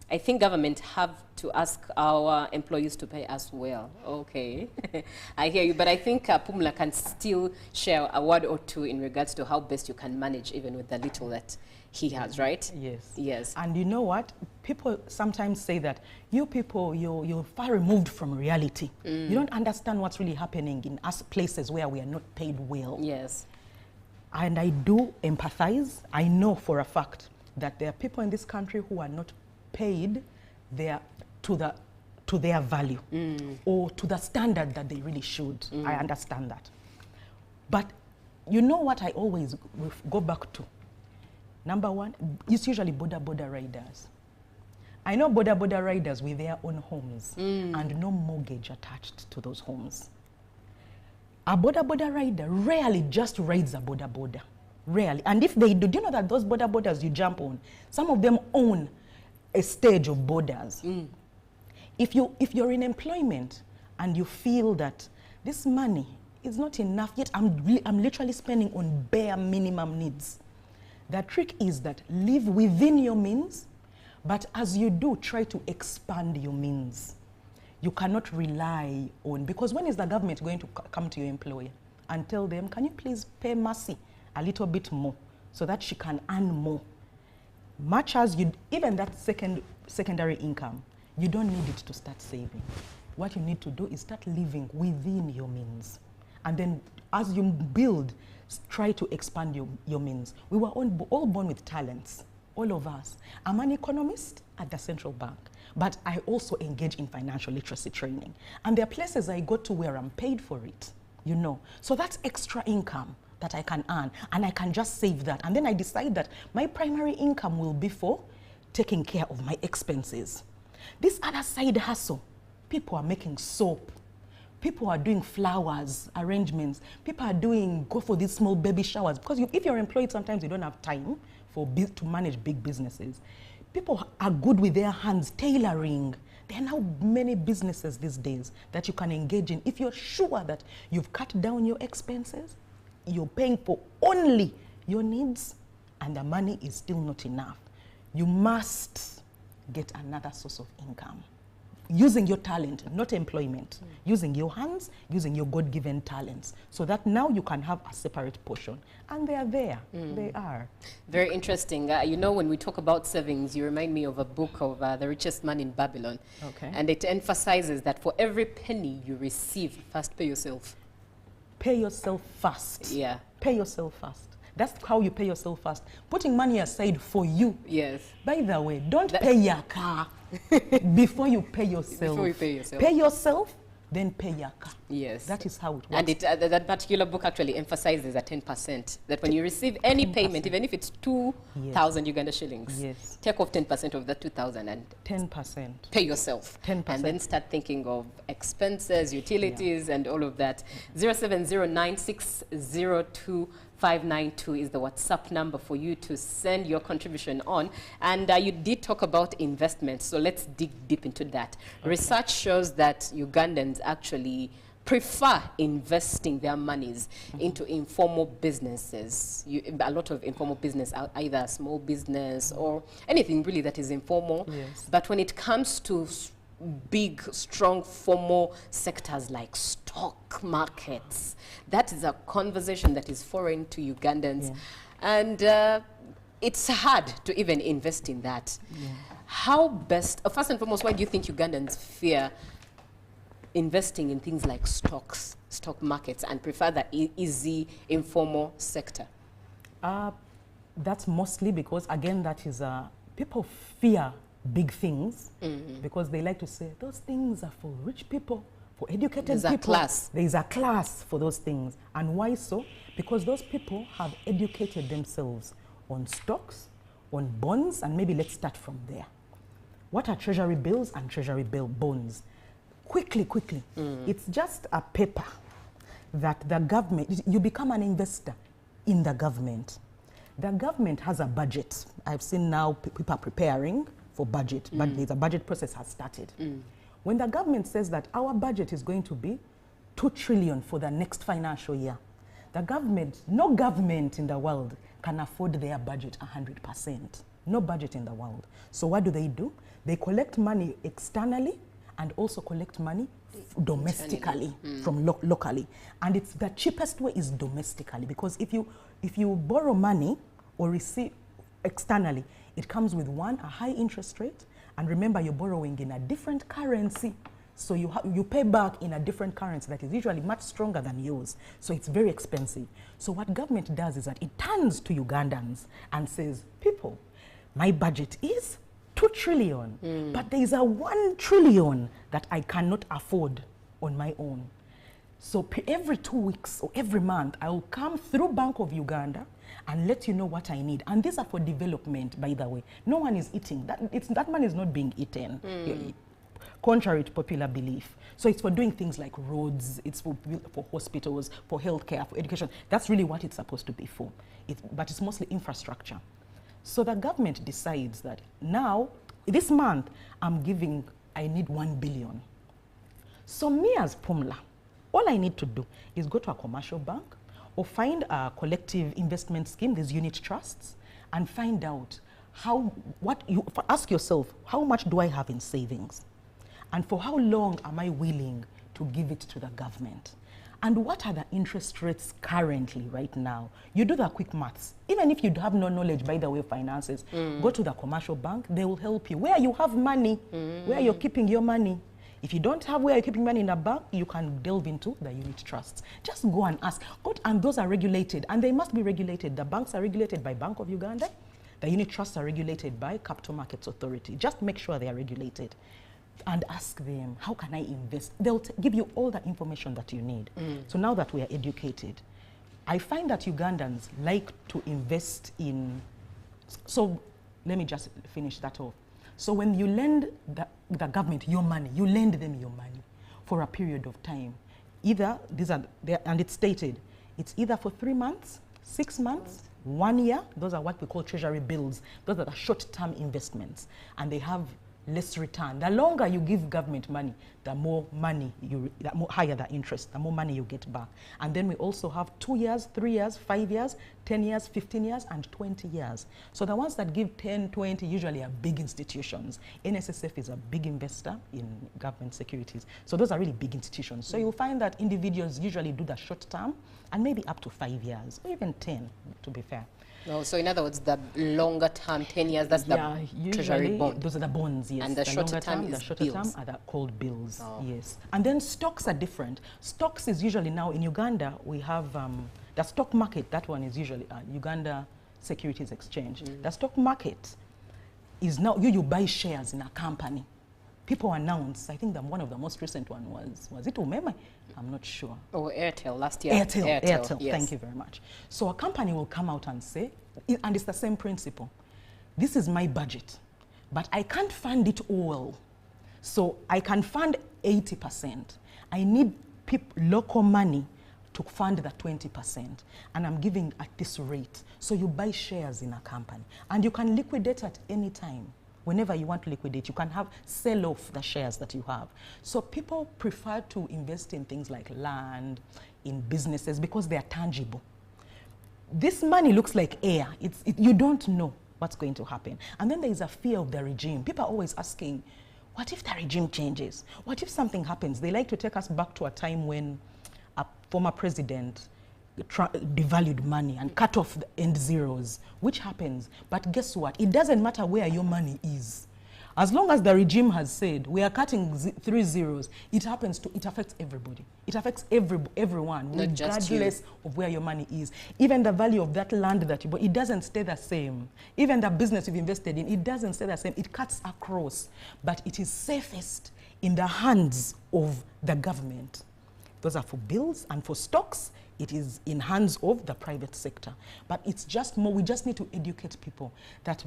I think government have to ask our employees to pay us well. Okay, I hear you. But I think Pumla can still share a word or two in regards to how best you can manage even with the little that he has, right? Yes. Yes. And you know what? People sometimes say that you people, you're far removed from reality. You don't understand what's really happening in us places where we are not paid well. Yes. And I do empathize. I know for a fact that there are people in this country who are not paid to their value or to the standard that they really should. I understand that. But you know what I always go back to? Number one, it's usually border riders. I know border riders with their own homes and no mortgage attached to those homes. A border rider rarely just rides a border. Rarely. And if they do, you know that those borders you jump on, some of them own a stage of borders. If you're in employment and you feel that this money is not enough, yet I'm literally spending on bare minimum needs. The trick is that live within your means, but as you do, try to expand your means. You cannot rely on, because when is the government going to come to your employer and tell them, can you please pay Mercy a little bit more so that she can earn more? Much as you, even that secondary income, you don't need it to start saving. What you need to do is start living within your means. And then as you build, try to expand your means. We were all born with talents, all of us. I'm an economist at the central bank, but I also engage in financial literacy training. And there are places I go to where I'm paid for it, you know. So that's extra income that I can earn, and I can just save that. And then I decide that my primary income will be for taking care of my expenses. This other side hustle, people are making soap. People are doing flowers, arrangements. People are go for these small baby showers. Because if you're employed, sometimes you don't have time to manage big businesses. People are good with their hands, tailoring. There are now many businesses these days that you can engage in. If you're sure that you've cut down your expenses, you're paying for only your needs, and the money is still not enough, you must get another source of income. Using your talent, not employment. Using your hands, using your God-given talents, so that now you can have a separate portion. And they are there. They are. Very interesting. You know, when we talk about savings, you remind me of a book of The Richest Man in Babylon. Okay. And it emphasizes that for every penny you receive, first pay yourself. Pay yourself first. Yeah. Pay yourself first. That's how you pay yourself first. Putting money aside for you. Yes. By the way, don't pay your car before you pay yourself. Before you pay yourself. Pay yourself, then pay your car. Yes. That is how it works. And that particular book actually emphasizes a 10%. That when you receive any 10%. Payment, even if it's 2,000 Uganda shillings, take off 10% of that 2,000 and 10%. Pay yourself. 10%. And then start thinking of expenses, utilities, and all of that. 0709602592 is the WhatsApp number for you to send your contribution on. And you did talk about investments, so let's dig deep into that. Okay. Research shows that Ugandans actually prefer investing their monies into informal businesses. A lot of informal business, either small business or anything really that is informal. Yes. But when it comes to big, strong, formal sectors like stock markets, that is a conversation that is foreign to Ugandans. Yeah. And it's hard to even invest in that. Yeah. How best, first and foremost, why do you think Ugandans fear investing in things like stock markets and prefer the easy, informal sector? That's mostly because, again, that is, people fear big things because they like to say, those things are for rich people, for educated people. There's a class. There is a class for those things. And why so? Because those people have educated themselves on stocks, on bonds, and maybe let's start from there. What are treasury bills and treasury bill bonds? Quickly. It's just a paper that the government, you become an investor in the government. The government has a budget. I've seen now people are preparing for budget, but the budget process has started. When the government says that our budget is going to be 2 trillion for the next financial year, the government, no government in the world can afford their budget 100%. No budget in the world. So what do? They collect money externally and also collect money domestically from locally. And it's the cheapest way is domestically, because if you borrow money or receive externally, it comes with a high interest rate, and remember you're borrowing in a different currency. So you pay back in a different currency that is usually much stronger than yours. So it's very expensive. So what government does is that it turns to Ugandans and says, people, my budget is 2 trillion, but there is a 1 trillion that I cannot afford on my own. So every 2 weeks or every month, I will come through Bank of Uganda and let you know what I need. And these are for development, by the way. No one is eating. That money is not being eaten, contrary to popular belief. So it's for doing things like roads, it's for hospitals, for healthcare, for education. That's really what it's supposed to be for. But it's mostly infrastructure. So the government decides that now, this month, I need 1 billion. So me as Pumla, all I need to do is go to a commercial bank or find a collective investment scheme, these unit trusts, and find out ask yourself, how much do I have in savings? And for how long am I willing to give it to the government? And what are the interest rates currently right now? You do the quick maths. Even if you have no knowledge, by the way, of finances, go to the commercial bank, they will help you. Where you have money, where you're keeping your money. If you don't have where you're keeping money in a bank, you can delve into the unit trusts. Just go and ask. And those are regulated, and they must be regulated. The banks are regulated by Bank of Uganda. The unit trusts are regulated by Capital Markets Authority. Just make sure they are regulated. And ask them, how can I invest? They'll give you all the information that you need. So now that we are educated, I find that Ugandans like to invest in, so let me just finish that off. So when you lend the government your money, you lend them your money for a period of time. Either, and it's stated, it's either for 3 months, 6 months, 1 year. Those are what we call treasury bills. Those are the short-term investments. And they have less return. The longer you give government money, the more higher the interest, the more money you get back. And then we also have 2 years, 3 years, 5 years, 10 years, 15 years, and 20 years. So the ones that give 10, 20 usually are big institutions. NSSF is a big investor in government securities. So those are really big institutions. So you'll find that individuals usually do the short term and maybe up to 5 years, or even 10, to be fair. No, so in other words, the longer term, 10 years, that's the treasury bond. Those are the bonds, yes. And the shorter term is the shorter bills. term are called bills, yes. And then stocks are different. Stocks is usually now in Uganda, we have the stock market. That one is usually Uganda Securities Exchange. The stock market is now, you buy shares in a company. People announce, I think one of the most recent one was it Umeme? I'm not sure. Oh, Airtel last year. Airtel, yes. Thank you very much. So a company will come out and say, and it's the same principle, this is my budget, but I can't fund it all. So I can fund 80%. I need local money to fund the 20%, and I'm giving at this rate. So you buy shares in a company, and you can liquidate at any time. Whenever you want to liquidate, you can sell off the shares that you have. So people prefer to invest in things like land, in businesses, because they are tangible. This money looks like air. You don't know what's going to happen. And then there is a fear of the regime. People are always asking, what if the regime changes? What if something happens? They like to take us back to a time when a former president devalued money and cut off the end zeros, which happens. But guess what? It doesn't matter where your money is. As long as the regime has said, we are cutting 3 zeros, it affects everybody. It affects everyone, regardless of where your money is. Even the value of that land that you bought, it doesn't stay the same. Even the business you've invested in, it doesn't stay the same. It cuts across. But it is safest in the hands of the government. Those are for bills, and for stocks, it is in hands of the private sector. But it's just more, we just need to educate people that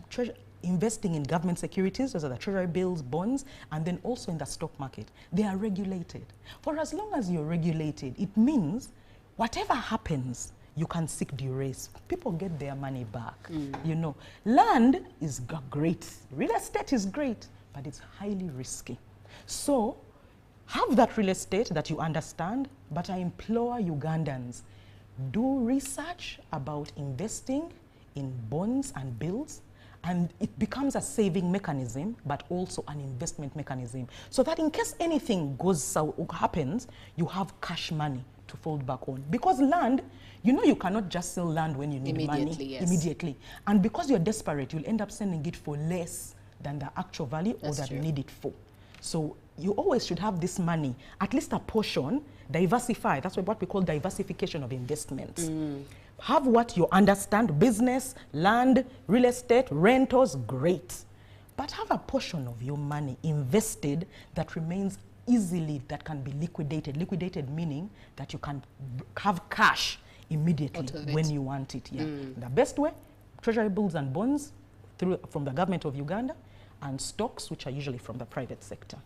investing in government securities, those are the treasury bills, bonds, and then also in the stock market, they are regulated. For as long as you're regulated, it means whatever happens, you can seek duress. People get their money back. You know, land is great, real estate is great, but it's highly risky. So have that real estate that you understand, but I implore Ugandans, do research about investing in bonds and bills, And it becomes a saving mechanism, but also an investment mechanism. So that in case anything happens, you have cash money to fall back on. Because land, you know you cannot just sell land when you need money. Yes. Immediately. And because you're desperate, you'll end up selling it for less than the actual value or that you need it for. So you always should have this money, at least a portion, diversify. That's what we call diversification of investments. Have what you understand, business, land, real estate, rentals, great. But have a portion of your money invested that remains easily, that can be liquidated. Liquidated meaning that you can have cash immediately when you want it. Yeah. The best way, treasury bills and bonds from the government of Uganda, and stocks, which are usually from the private sector.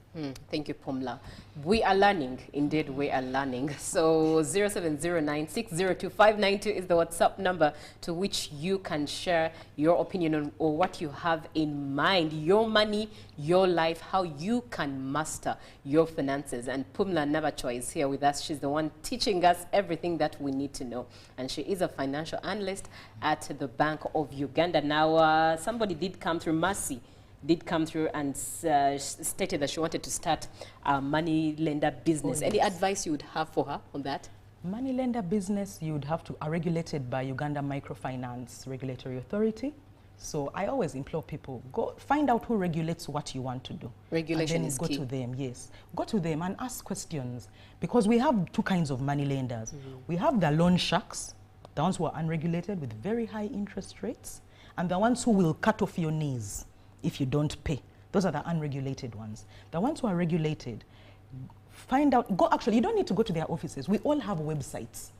Thank you, Pumla. We are learning. Indeed, we are learning. So 0709602592 is the WhatsApp number to which you can share your opinion on or what you have in mind, your money, your life, how you can master your finances. And Pumla Navacho is here with us. She's the one teaching us everything that we need to know. And she is a financial analyst at the Bank of Uganda. Now, somebody did come through, Mercy did come through and stated that she wanted to start a money lender business. Any advice you would have for her on that? Money lender business, you would have to are regulated by Uganda Microfinance Regulatory Authority. So I always implore people, go find out who regulates what you want to do. Regulation is key. Go to them, yes. Go to them and ask questions, because we have two kinds of money lenders. We have the loan sharks, the ones who are unregulated with very high interest rates, and the ones who will cut off your knees if you don't pay. Those are the unregulated ones. The ones who are regulated, find out, actually, you don't need to go to their offices. We all have websites.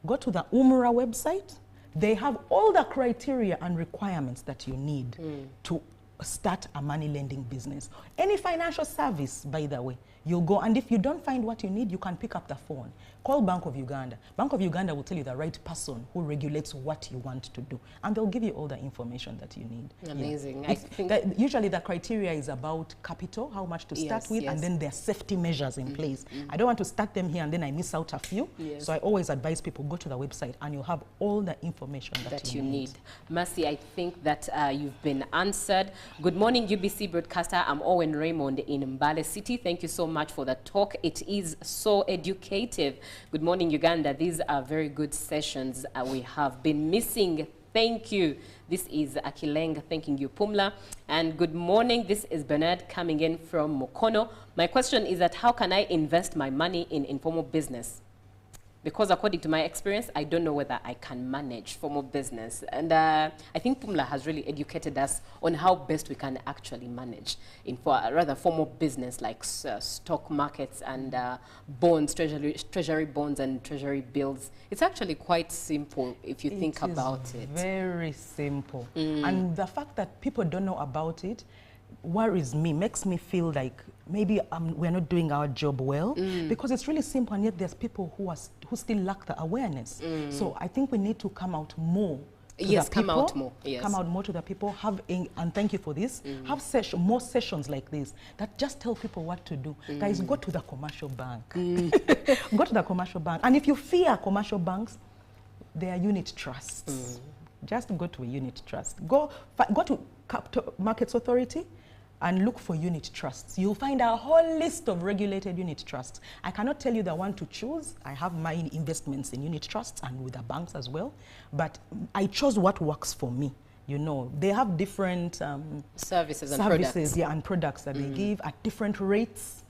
Go to the UMRA website. They have all the criteria and requirements that you need to start a money lending business. Any financial service, by the way, you'll go, and if you don't find what you need, you can pick up the phone. Call Bank of Uganda. Bank of Uganda will tell you the right person who regulates what you want to do, and they'll give you all the information that you need. Amazing. Yeah. I think usually the criteria is about capital, how much to start with, and then there are safety measures in place. I don't want to start them here and then I miss out a few. So I always advise people, go to the website and you'll have all the information that you need. Mercy, I think that you've been answered. Good morning, UBC broadcaster. I'm Owen Raymond in Mbale City. Thank you so much for the talk. It is so educative. Good morning, Uganda. These are very good sessions we have been missing. Thank you. This is Akileng thanking you, Pumla. And good morning. This is Bernard coming in from Mukono. My question is that how can I invest my money in informal business? Because according to my experience, I don't know whether I can manage formal business. And I think Pumla has really educated us on how best we can actually manage in rather formal business like stock markets and bonds, treasury bonds and treasury bills. It's actually quite simple if you think about it. Very simple. And the fact that people don't know about it worries me, makes me feel like maybe we're not doing our job well, because it's really simple, and yet there's people who still lack the awareness. So I think we need to come out more. Come out more. Yes. Come out more to the people. And thank you for this. Have more sessions like this that just tell people what to do. Guys, go to the commercial bank. Go to the commercial bank. And if you fear commercial banks, they are unit trusts. Just go to a unit trust. Go to Capital Markets Authority and look for unit trusts. You'll find a whole list of regulated unit trusts. I cannot tell you the one to choose. I have my investments in unit trusts and with the banks as well, but I chose what works for me. You know, they have different services and products. And products that they give at different rates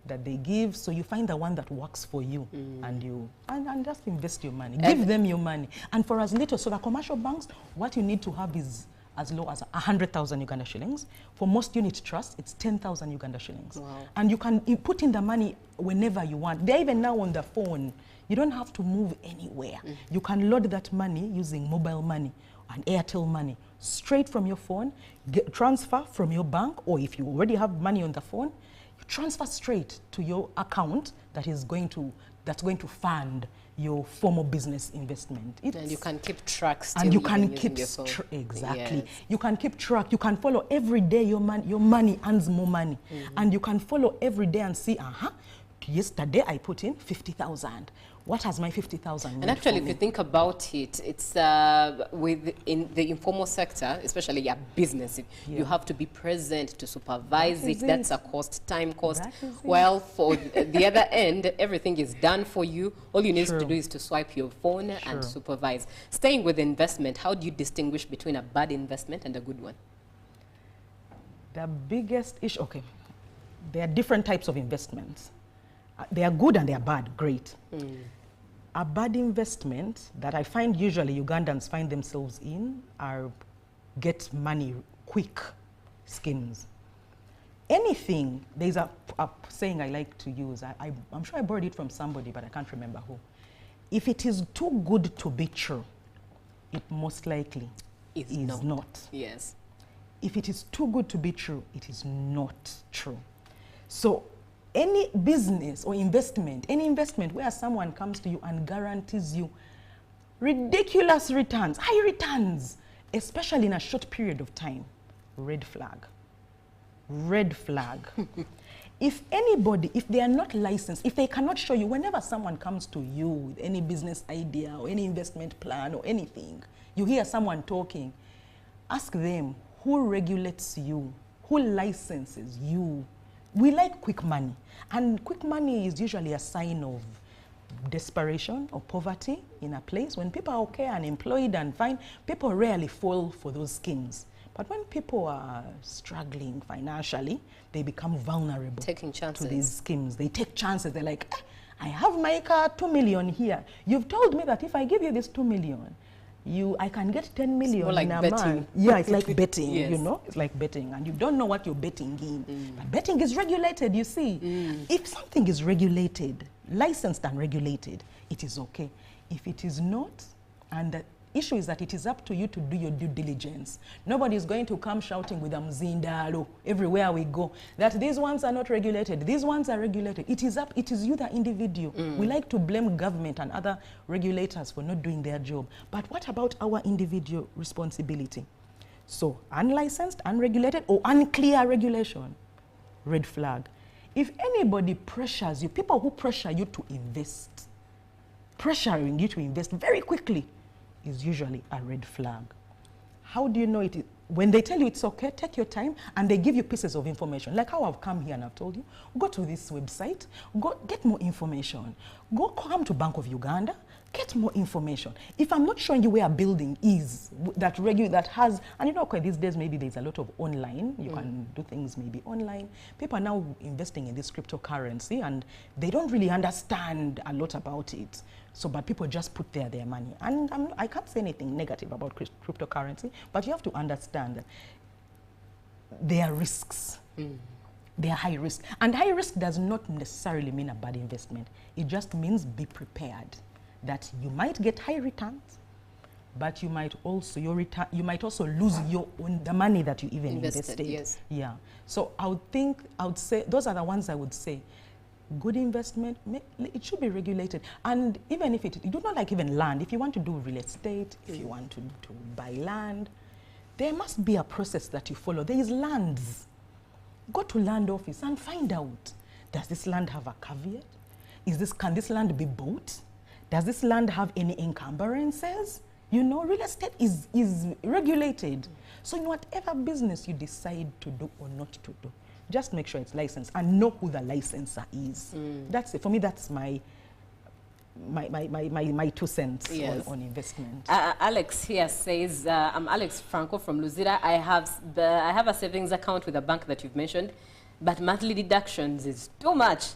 that they give. So you find the one that works for you, and just invest your money. Give them your money. And for as little, so the commercial banks, what you need to have is as low as 100,000 Uganda shillings. For most unit trusts, it's 10,000 Uganda shillings. Wow. And you can put in the money whenever you want. They're even now on the phone. You don't have to move anywhere. You can load that money using mobile money and Airtel money straight from your phone, transfer from your bank, or if you already have money on the phone, you transfer straight to your account that's going to fund your formal business investment. And you can keep track still. And you can keep exactly. Yes. You can keep track. You can follow every day your money earns more money. And you can follow every day and see, yesterday I put in 50,000. What has my 50,000? And actually, if you think about it, it's in the informal sector, especially a business, you have to be present to supervise it. That's a cost, time cost. While for the other end, everything is done for you. All you need to do is to swipe your phone and supervise. Staying with investment, how do you distinguish between a bad investment and a good one? The biggest issue, okay, there are different types of investments. They are good and they are bad, great. A bad investment that I find usually Ugandans find themselves in are get money quick schemes. Anything, there's a saying I like to use, I'm sure I borrowed it from somebody, but I can't remember who. If it is too good to be true, it most likely is not. Yes. If it is too good to be true, it is not true. So any business or investment, any investment where someone comes to you and guarantees you ridiculous returns, high returns, especially in a short period of time, red flag. Red flag. If anybody, if they are not licensed, if they cannot show you, whenever someone comes to you with any business idea or any investment plan or anything, you hear someone talking, ask them who regulates you, who licenses you. We like quick money, and quick money is usually a sign of desperation or poverty in a place. When people are okay, unemployed and fine, people rarely fall for those schemes. But when people are struggling financially, they become vulnerable to these schemes. They take chances. They're like, I have my car, 2 million here. You've told me that if I give you this 2 million, I can get 10 million like in a betting. month. Yeah, it's like betting, Yes. you know? It's like betting, and you don't know what you're betting in. But betting is regulated, you see. If something is regulated, licensed and regulated, it is okay. If it is not, and the issue is that it is up to you to do your due diligence. Nobody is going to come shouting with a mzindalo everywhere we go that these ones are not regulated, these ones are regulated. It is you, the individual. We like to blame government and other regulators for not doing their job. But what about our individual responsibility? So unlicensed, unregulated, or unclear regulation, red flag. If anybody pressures you, people who pressure you to invest, pressuring you to invest very quickly, is usually a red flag. How do you know it? When they tell you it's okay, take your time, and they give you pieces of information. Like how I've come here and I've told you, go to this website, go get more information. Go come to Bank of Uganda, get more information. If I'm not showing you where a building is that has, and you know, okay, these days maybe there's a lot of online, you can do things maybe online. People are now investing in this cryptocurrency and they don't really understand a lot about it. So, but people just put their money. And I can't say anything negative about cryptocurrency, but you have to understand that there are risks. They are high risk. And high risk does not necessarily mean a bad investment. It just means be prepared that you might get high returns, but you might also lose the money that you even invested. Yes. Yeah. So I would say those are the ones I would say. Good investment, it should be regulated. And even if you do not like even land, if you want to do real estate, if you want to buy land, there must be a process that you follow. There is lands. Go to land office and find out, does this land have a caveat? Can this land be bought? Does this land have any encumbrances? You know, real estate is regulated. So in whatever business you decide to do or not to do, just make sure it's licensed and know who the licensor is. That's it. For me, that's my 2 cents on investment. Alex here says, I'm Alex Franco from Luzira. I have a savings account with a bank that you've mentioned, but monthly deductions is too much.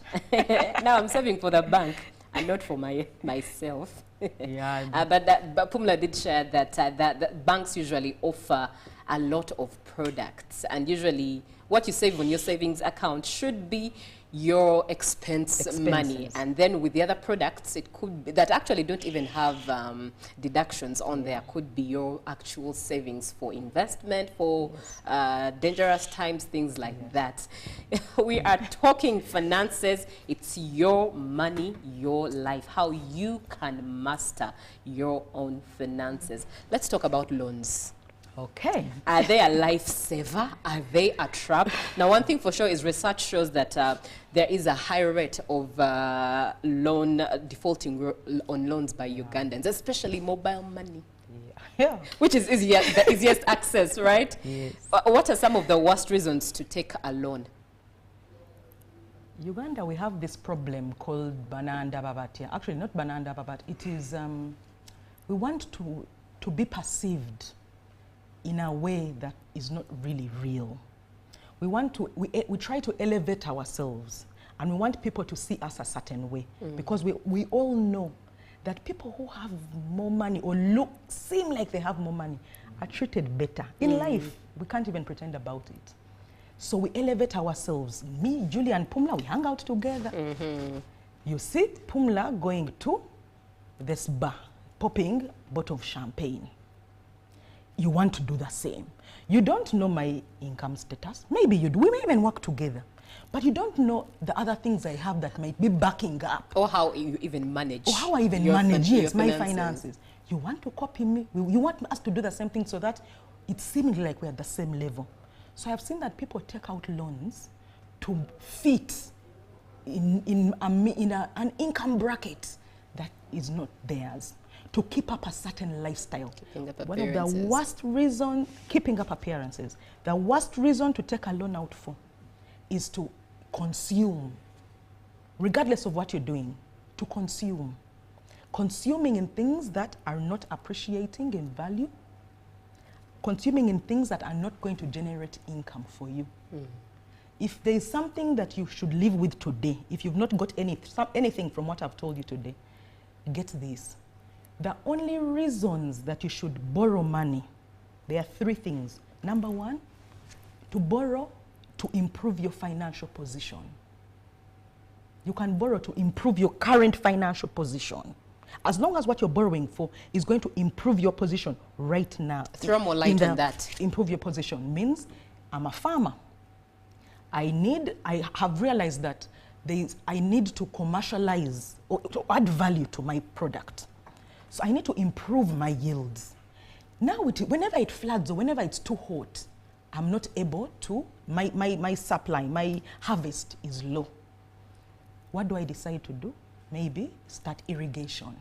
Now I'm saving for the bank and not for myself. Yeah. But Pumla did share that banks usually offer a lot of products, and usually what you save on your savings account should be your expenses money, and then with the other products, it could be that actually don't even have deductions on there. Could be your actual savings for investment, for dangerous times, things like that. We are talking finances. It's your money, your life, how you can master your own finances. Let's talk about loans. Okay. Are they a lifesaver? Are they a trap? Now, one thing for sure is research shows that there is a high rate of defaulting on loans by Ugandans, especially mobile money. Yeah. Which is the easiest access, right? Yes. What are some of the worst reasons to take a loan? Uganda, we have this problem called Bananda Babatia. Actually, not Bananda Babat. It is, we want to be perceived in a way that is not really real. We want to, we try to elevate ourselves, and we want people to see us a certain way, because we all know that people who have more money or seem like they have more money are treated better. In life, we can't even pretend about it. So we elevate ourselves. Me, Julie, and Pumla, we hang out together. You see Pumla going to this bar, popping a bottle of champagne. You want to do the same. You don't know my income status. Maybe you do. We may even work together. But you don't know the other things I have that might be backing up. Or how you even manage. Or how I even manage, yes, my finances. You want to copy me. You want us to do the same thing so that it seems like we're at the same level. So I've seen that people take out loans to fit in an income bracket that is not theirs, to keep up a certain lifestyle. One of the worst reasons, keeping up appearances, the worst reason to take a loan out for is to consume, regardless of what you're doing, to consume. Consuming in things that are not appreciating in value, consuming in things that are not going to generate income for you. If there is something that you should live with today, if you've not got anything from what I've told you today, get this. The only reasons that you should borrow money, there are three things. Number one, to borrow to improve your financial position. You can borrow to improve your current financial position. As long as what you're borrowing for is going to improve your position right now. Throw more light on that. Improve your position means I'm a farmer. I have realized that I need to commercialize or to add value to my product. So I need to improve my yields. Now, whenever it floods or whenever it's too hot, I'm not able to, my supply, my harvest is low. What do I decide to do? Maybe start irrigation.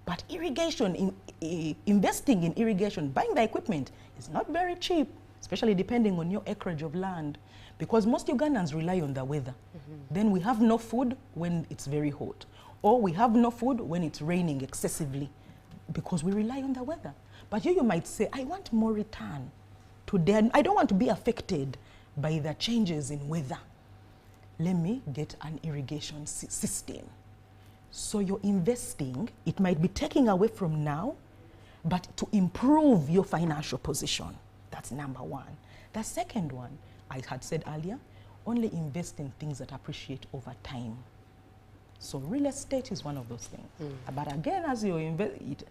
But irrigation, investing in irrigation, buying the equipment is not very cheap, especially depending on your acreage of land, because most Ugandans rely on the weather. Then we have no food when it's very hot, or we have no food when it's raining excessively, because we rely on the weather. But you might say, I want more return today. I don't want to be affected by the changes in weather. Let me get an irrigation system. So you're investing, it might be taking away from now, but to improve your financial position. That's number one. The second one, I had said earlier, only invest in things that appreciate over time. So real estate is one of those things. But again, as you invest,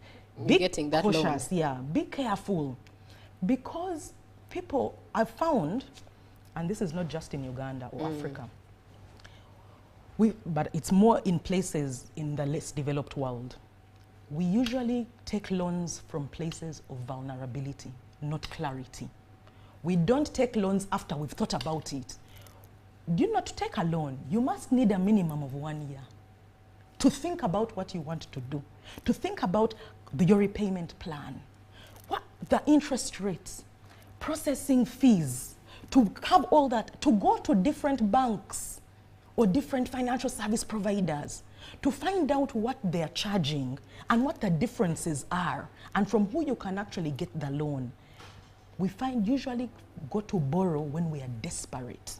be getting that cautious, loan. yeah, be careful. Because people, I've found, and this is not just in Uganda or Africa, but it's more in places in the less developed world. We usually take loans from places of vulnerability, not clarity. We don't take loans after we've thought about it. Do you know, to take a loan, you must need a minimum of 1 year to think about what you want to do, to think about your repayment plan, what the interest rates, processing fees, to have all that, to go to different banks or different financial service providers to find out what they're charging and what the differences are and from who you can actually get the loan. We usually go to borrow when we are desperate.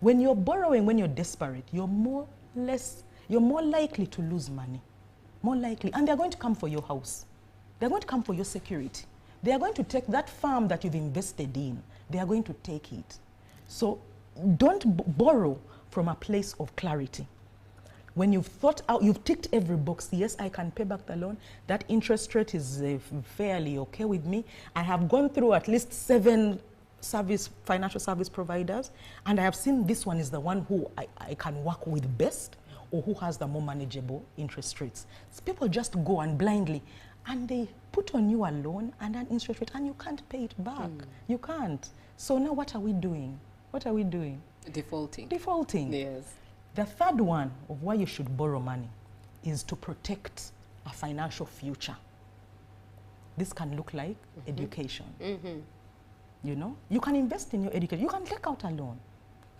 When you're borrowing, when you're desperate, you're more likely to lose money, more likely. And they're going to come for your house. They're going to come for your security. They are going to take that farm that you've invested in. They are going to take it. So don't borrow from a place of clarity. When you've thought out, you've ticked every box, yes, I can pay back the loan, that interest rate is fairly okay with me. I have gone through at least 7 financial service providers, and I have seen this one is the one who I can work with best, or who has the more manageable interest rates. So people just go and blindly, and they put on you a loan and an interest rate, and you can't pay it back. You can't. So now what are we doing? What are we doing? Defaulting. Defaulting. Yes. The third one of why you should borrow money is to protect a financial future. This can look like education. You know, you can invest in your education. You can take out a loan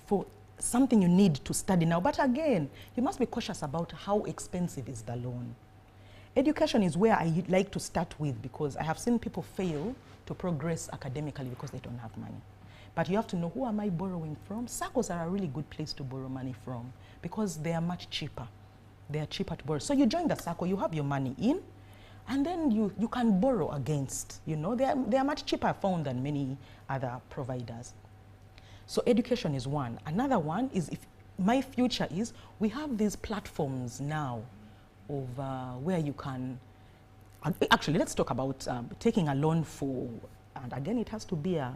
for something you need to study now. But again, you must be cautious about how expensive is the loan. Education is where I like to start with, because I have seen people fail to progress academically because they don't have money. But you have to know, who am I borrowing from? SACCOs are a really good place to borrow money from because they are much cheaper. They are cheaper to borrow. So you join the SACCO, you have your money in, and then you can borrow against, you know, they are much cheaper found than many other providers. So education is one. Another one is, if my future is, we have these platforms now of where you can, actually let's talk about taking a loan for, and again it has to be a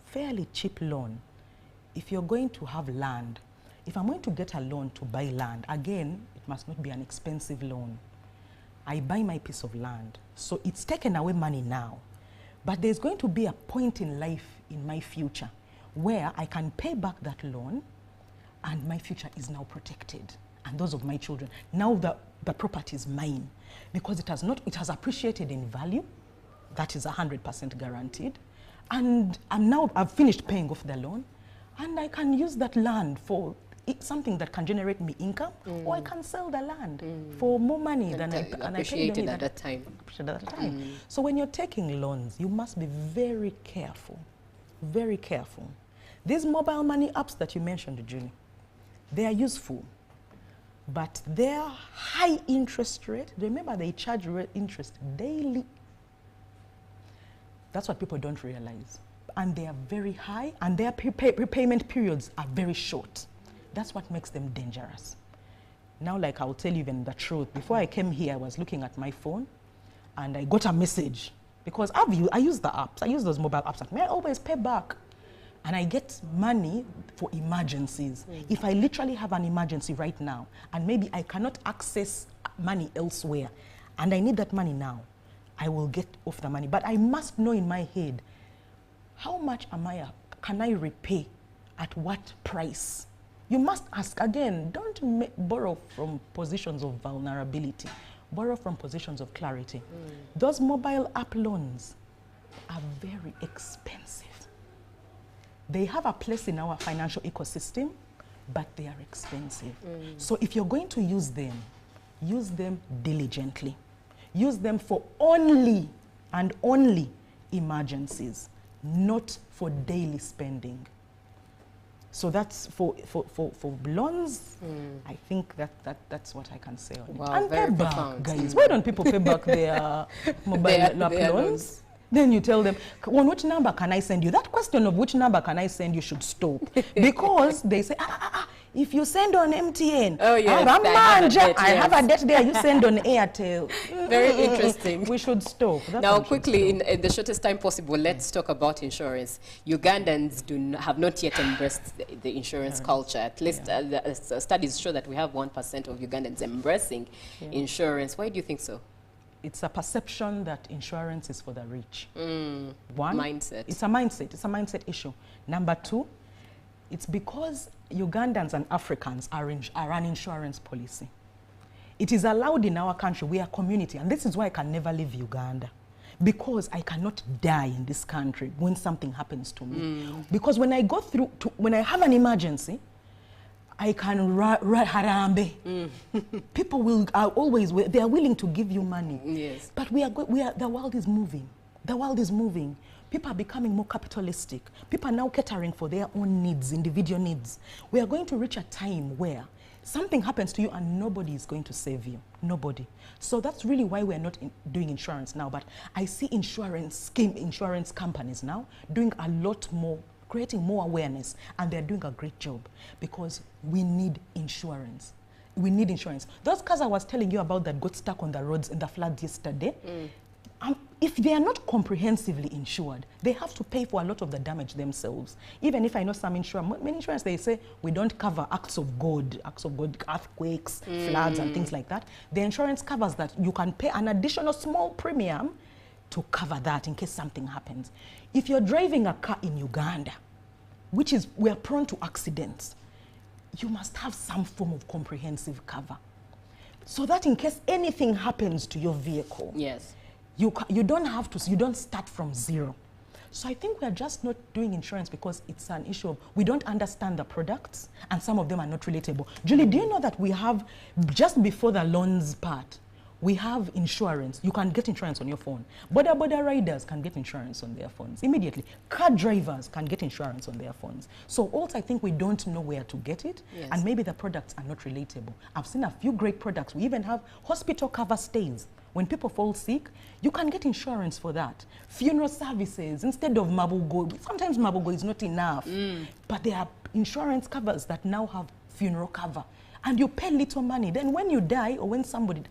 fairly cheap loan. If you're going to have land, if I'm going to get a loan to buy land, again, it must not be an expensive loan. I buy my piece of land, so it's taken away money now, but there's going to be a point in life in my future where I can pay back that loan and my future is now protected, and those of my children. Now the property is mine because it has appreciated in value. That is 100% guaranteed. And I've finished paying off the loan, and I can use that land for something that can generate me income, or I can sell the land for more money than I paid at that time. So when you're taking loans, you must be very careful, very careful. These mobile money apps that you mentioned, Julie, they are useful, but their high interest rate, remember they charge interest daily. That's what people don't realize. And they are very high, and their repayment periods are very short. That's what makes them dangerous. Now, like I'll tell you even the truth, before I came here, I was looking at my phone and I got a message, because I use the apps, I use those mobile apps, and I always pay back. And I get money for emergencies. If I literally have an emergency right now, and maybe I cannot access money elsewhere, and I need that money now, I will get off the money. But I must know in my head, how much can I repay at what price? You must ask. Again, don't borrow from positions of vulnerability. Borrow from positions of clarity. Those mobile app loans are very expensive. They have a place in our financial ecosystem, but they are expensive. So if you're going to use them diligently. Use them for only and only emergencies, not for daily spending. So that's for loans. I think that's what I can say on it. And pay back, guys. Why don't people pay back their mobile app loans? Then you tell them, on which number can I send you? That question of which number can I send you should stop. Because they say, if you send on MTN, I have a debt there, you send on Airtel. Very interesting. We should stop. Now, quickly, in the shortest time possible, let's talk about insurance. Ugandans have not yet embraced the insurance culture. At least the studies show that we have 1% of Ugandans embracing insurance. Why do you think so? It's a perception that insurance is for the rich. One, mindset. It's a mindset. It's a mindset issue. Number two, it's because Ugandans and Africans are an insurance policy. It is allowed in our country. We are a community, and this is why I can never leave Uganda, because I cannot die in this country when something happens to me. Because when I go through, when I have an emergency, I can harambe. People are always, they are willing to give you money. Yes. But the world is moving. The world is moving. People are becoming more capitalistic. People are now catering for their own needs, individual needs. We are going to reach a time where something happens to you and nobody is going to save you. Nobody. So that's really why we're not doing insurance now. But I see insurance companies now doing a lot more, creating more awareness, and they're doing a great job, because we need insurance. We need insurance. Those cars I was telling you about that got stuck on the roads in the flood yesterday, if they are not comprehensively insured, they have to pay for a lot of the damage themselves. Even if I know some insurance, many insurance, they say we don't cover acts of God, earthquakes, floods and things like that. The insurance covers that. You can pay an additional small premium to cover that in case something happens. If you're driving a car in Uganda, which is, we are prone to accidents, you must have some form of comprehensive cover. So that in case anything happens to your vehicle, yes, you don't have to, you don't start from zero. So I think we are just not doing insurance because it's an issue of, we don't understand the products and some of them are not relatable. Julie, do you know that we have, just before the loans part, we have insurance. You can get insurance on your phone. Border riders can get insurance on their phones immediately. Car drivers can get insurance on their phones. So also I think we don't know where to get it, yes, and maybe the products are not relatable. I've seen a few great products. We even have hospital cover stays. When people fall sick, you can get insurance for that. Funeral services, instead of Mabugo, sometimes Mabugo is not enough, but there are insurance covers that now have funeral cover. And you pay little money. Then when you die or when somebody,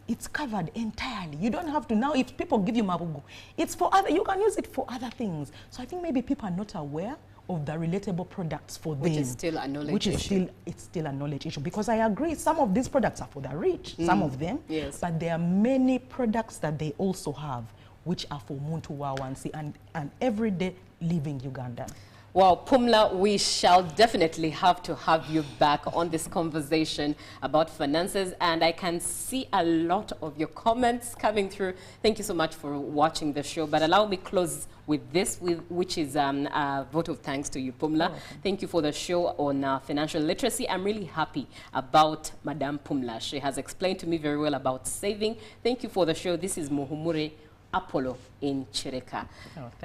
it's covered entirely. You don't have to, now if people give you Mabugo, it's for other, you can use it for other things. So I think maybe people are not aware of the relatable products for them. Which is still a knowledge issue. It's still a knowledge issue, because I agree some of these products are for the rich, some of them, yes, but there are many products that they also have which are for Muntu Wawansi and everyday living Ugandan. Well, Pumla, we shall definitely have to have you back on this conversation about finances, and I can see a lot of your comments coming through. Thank you so much for watching the show, but allow me close with this, which is a vote of thanks to you, Pumla. Thank you for the show on financial literacy. I'm really happy about Madame Pumla. She has explained to me very well about saving. Thank you for the show. This is Muhumure Apollo in Chireka.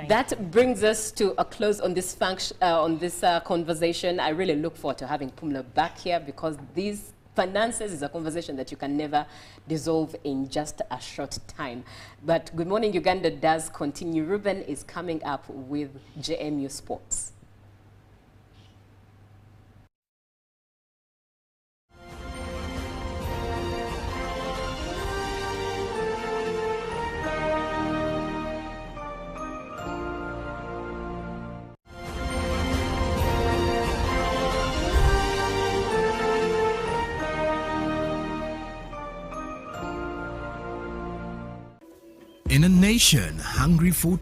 That brings us to a close on this conversation. I really look forward to having Pumla back here, because these finances is a conversation that you can never dissolve in just a short time. But Good Morning Uganda does continue. Ruben is coming up with JMU Sports. In a nation hungry for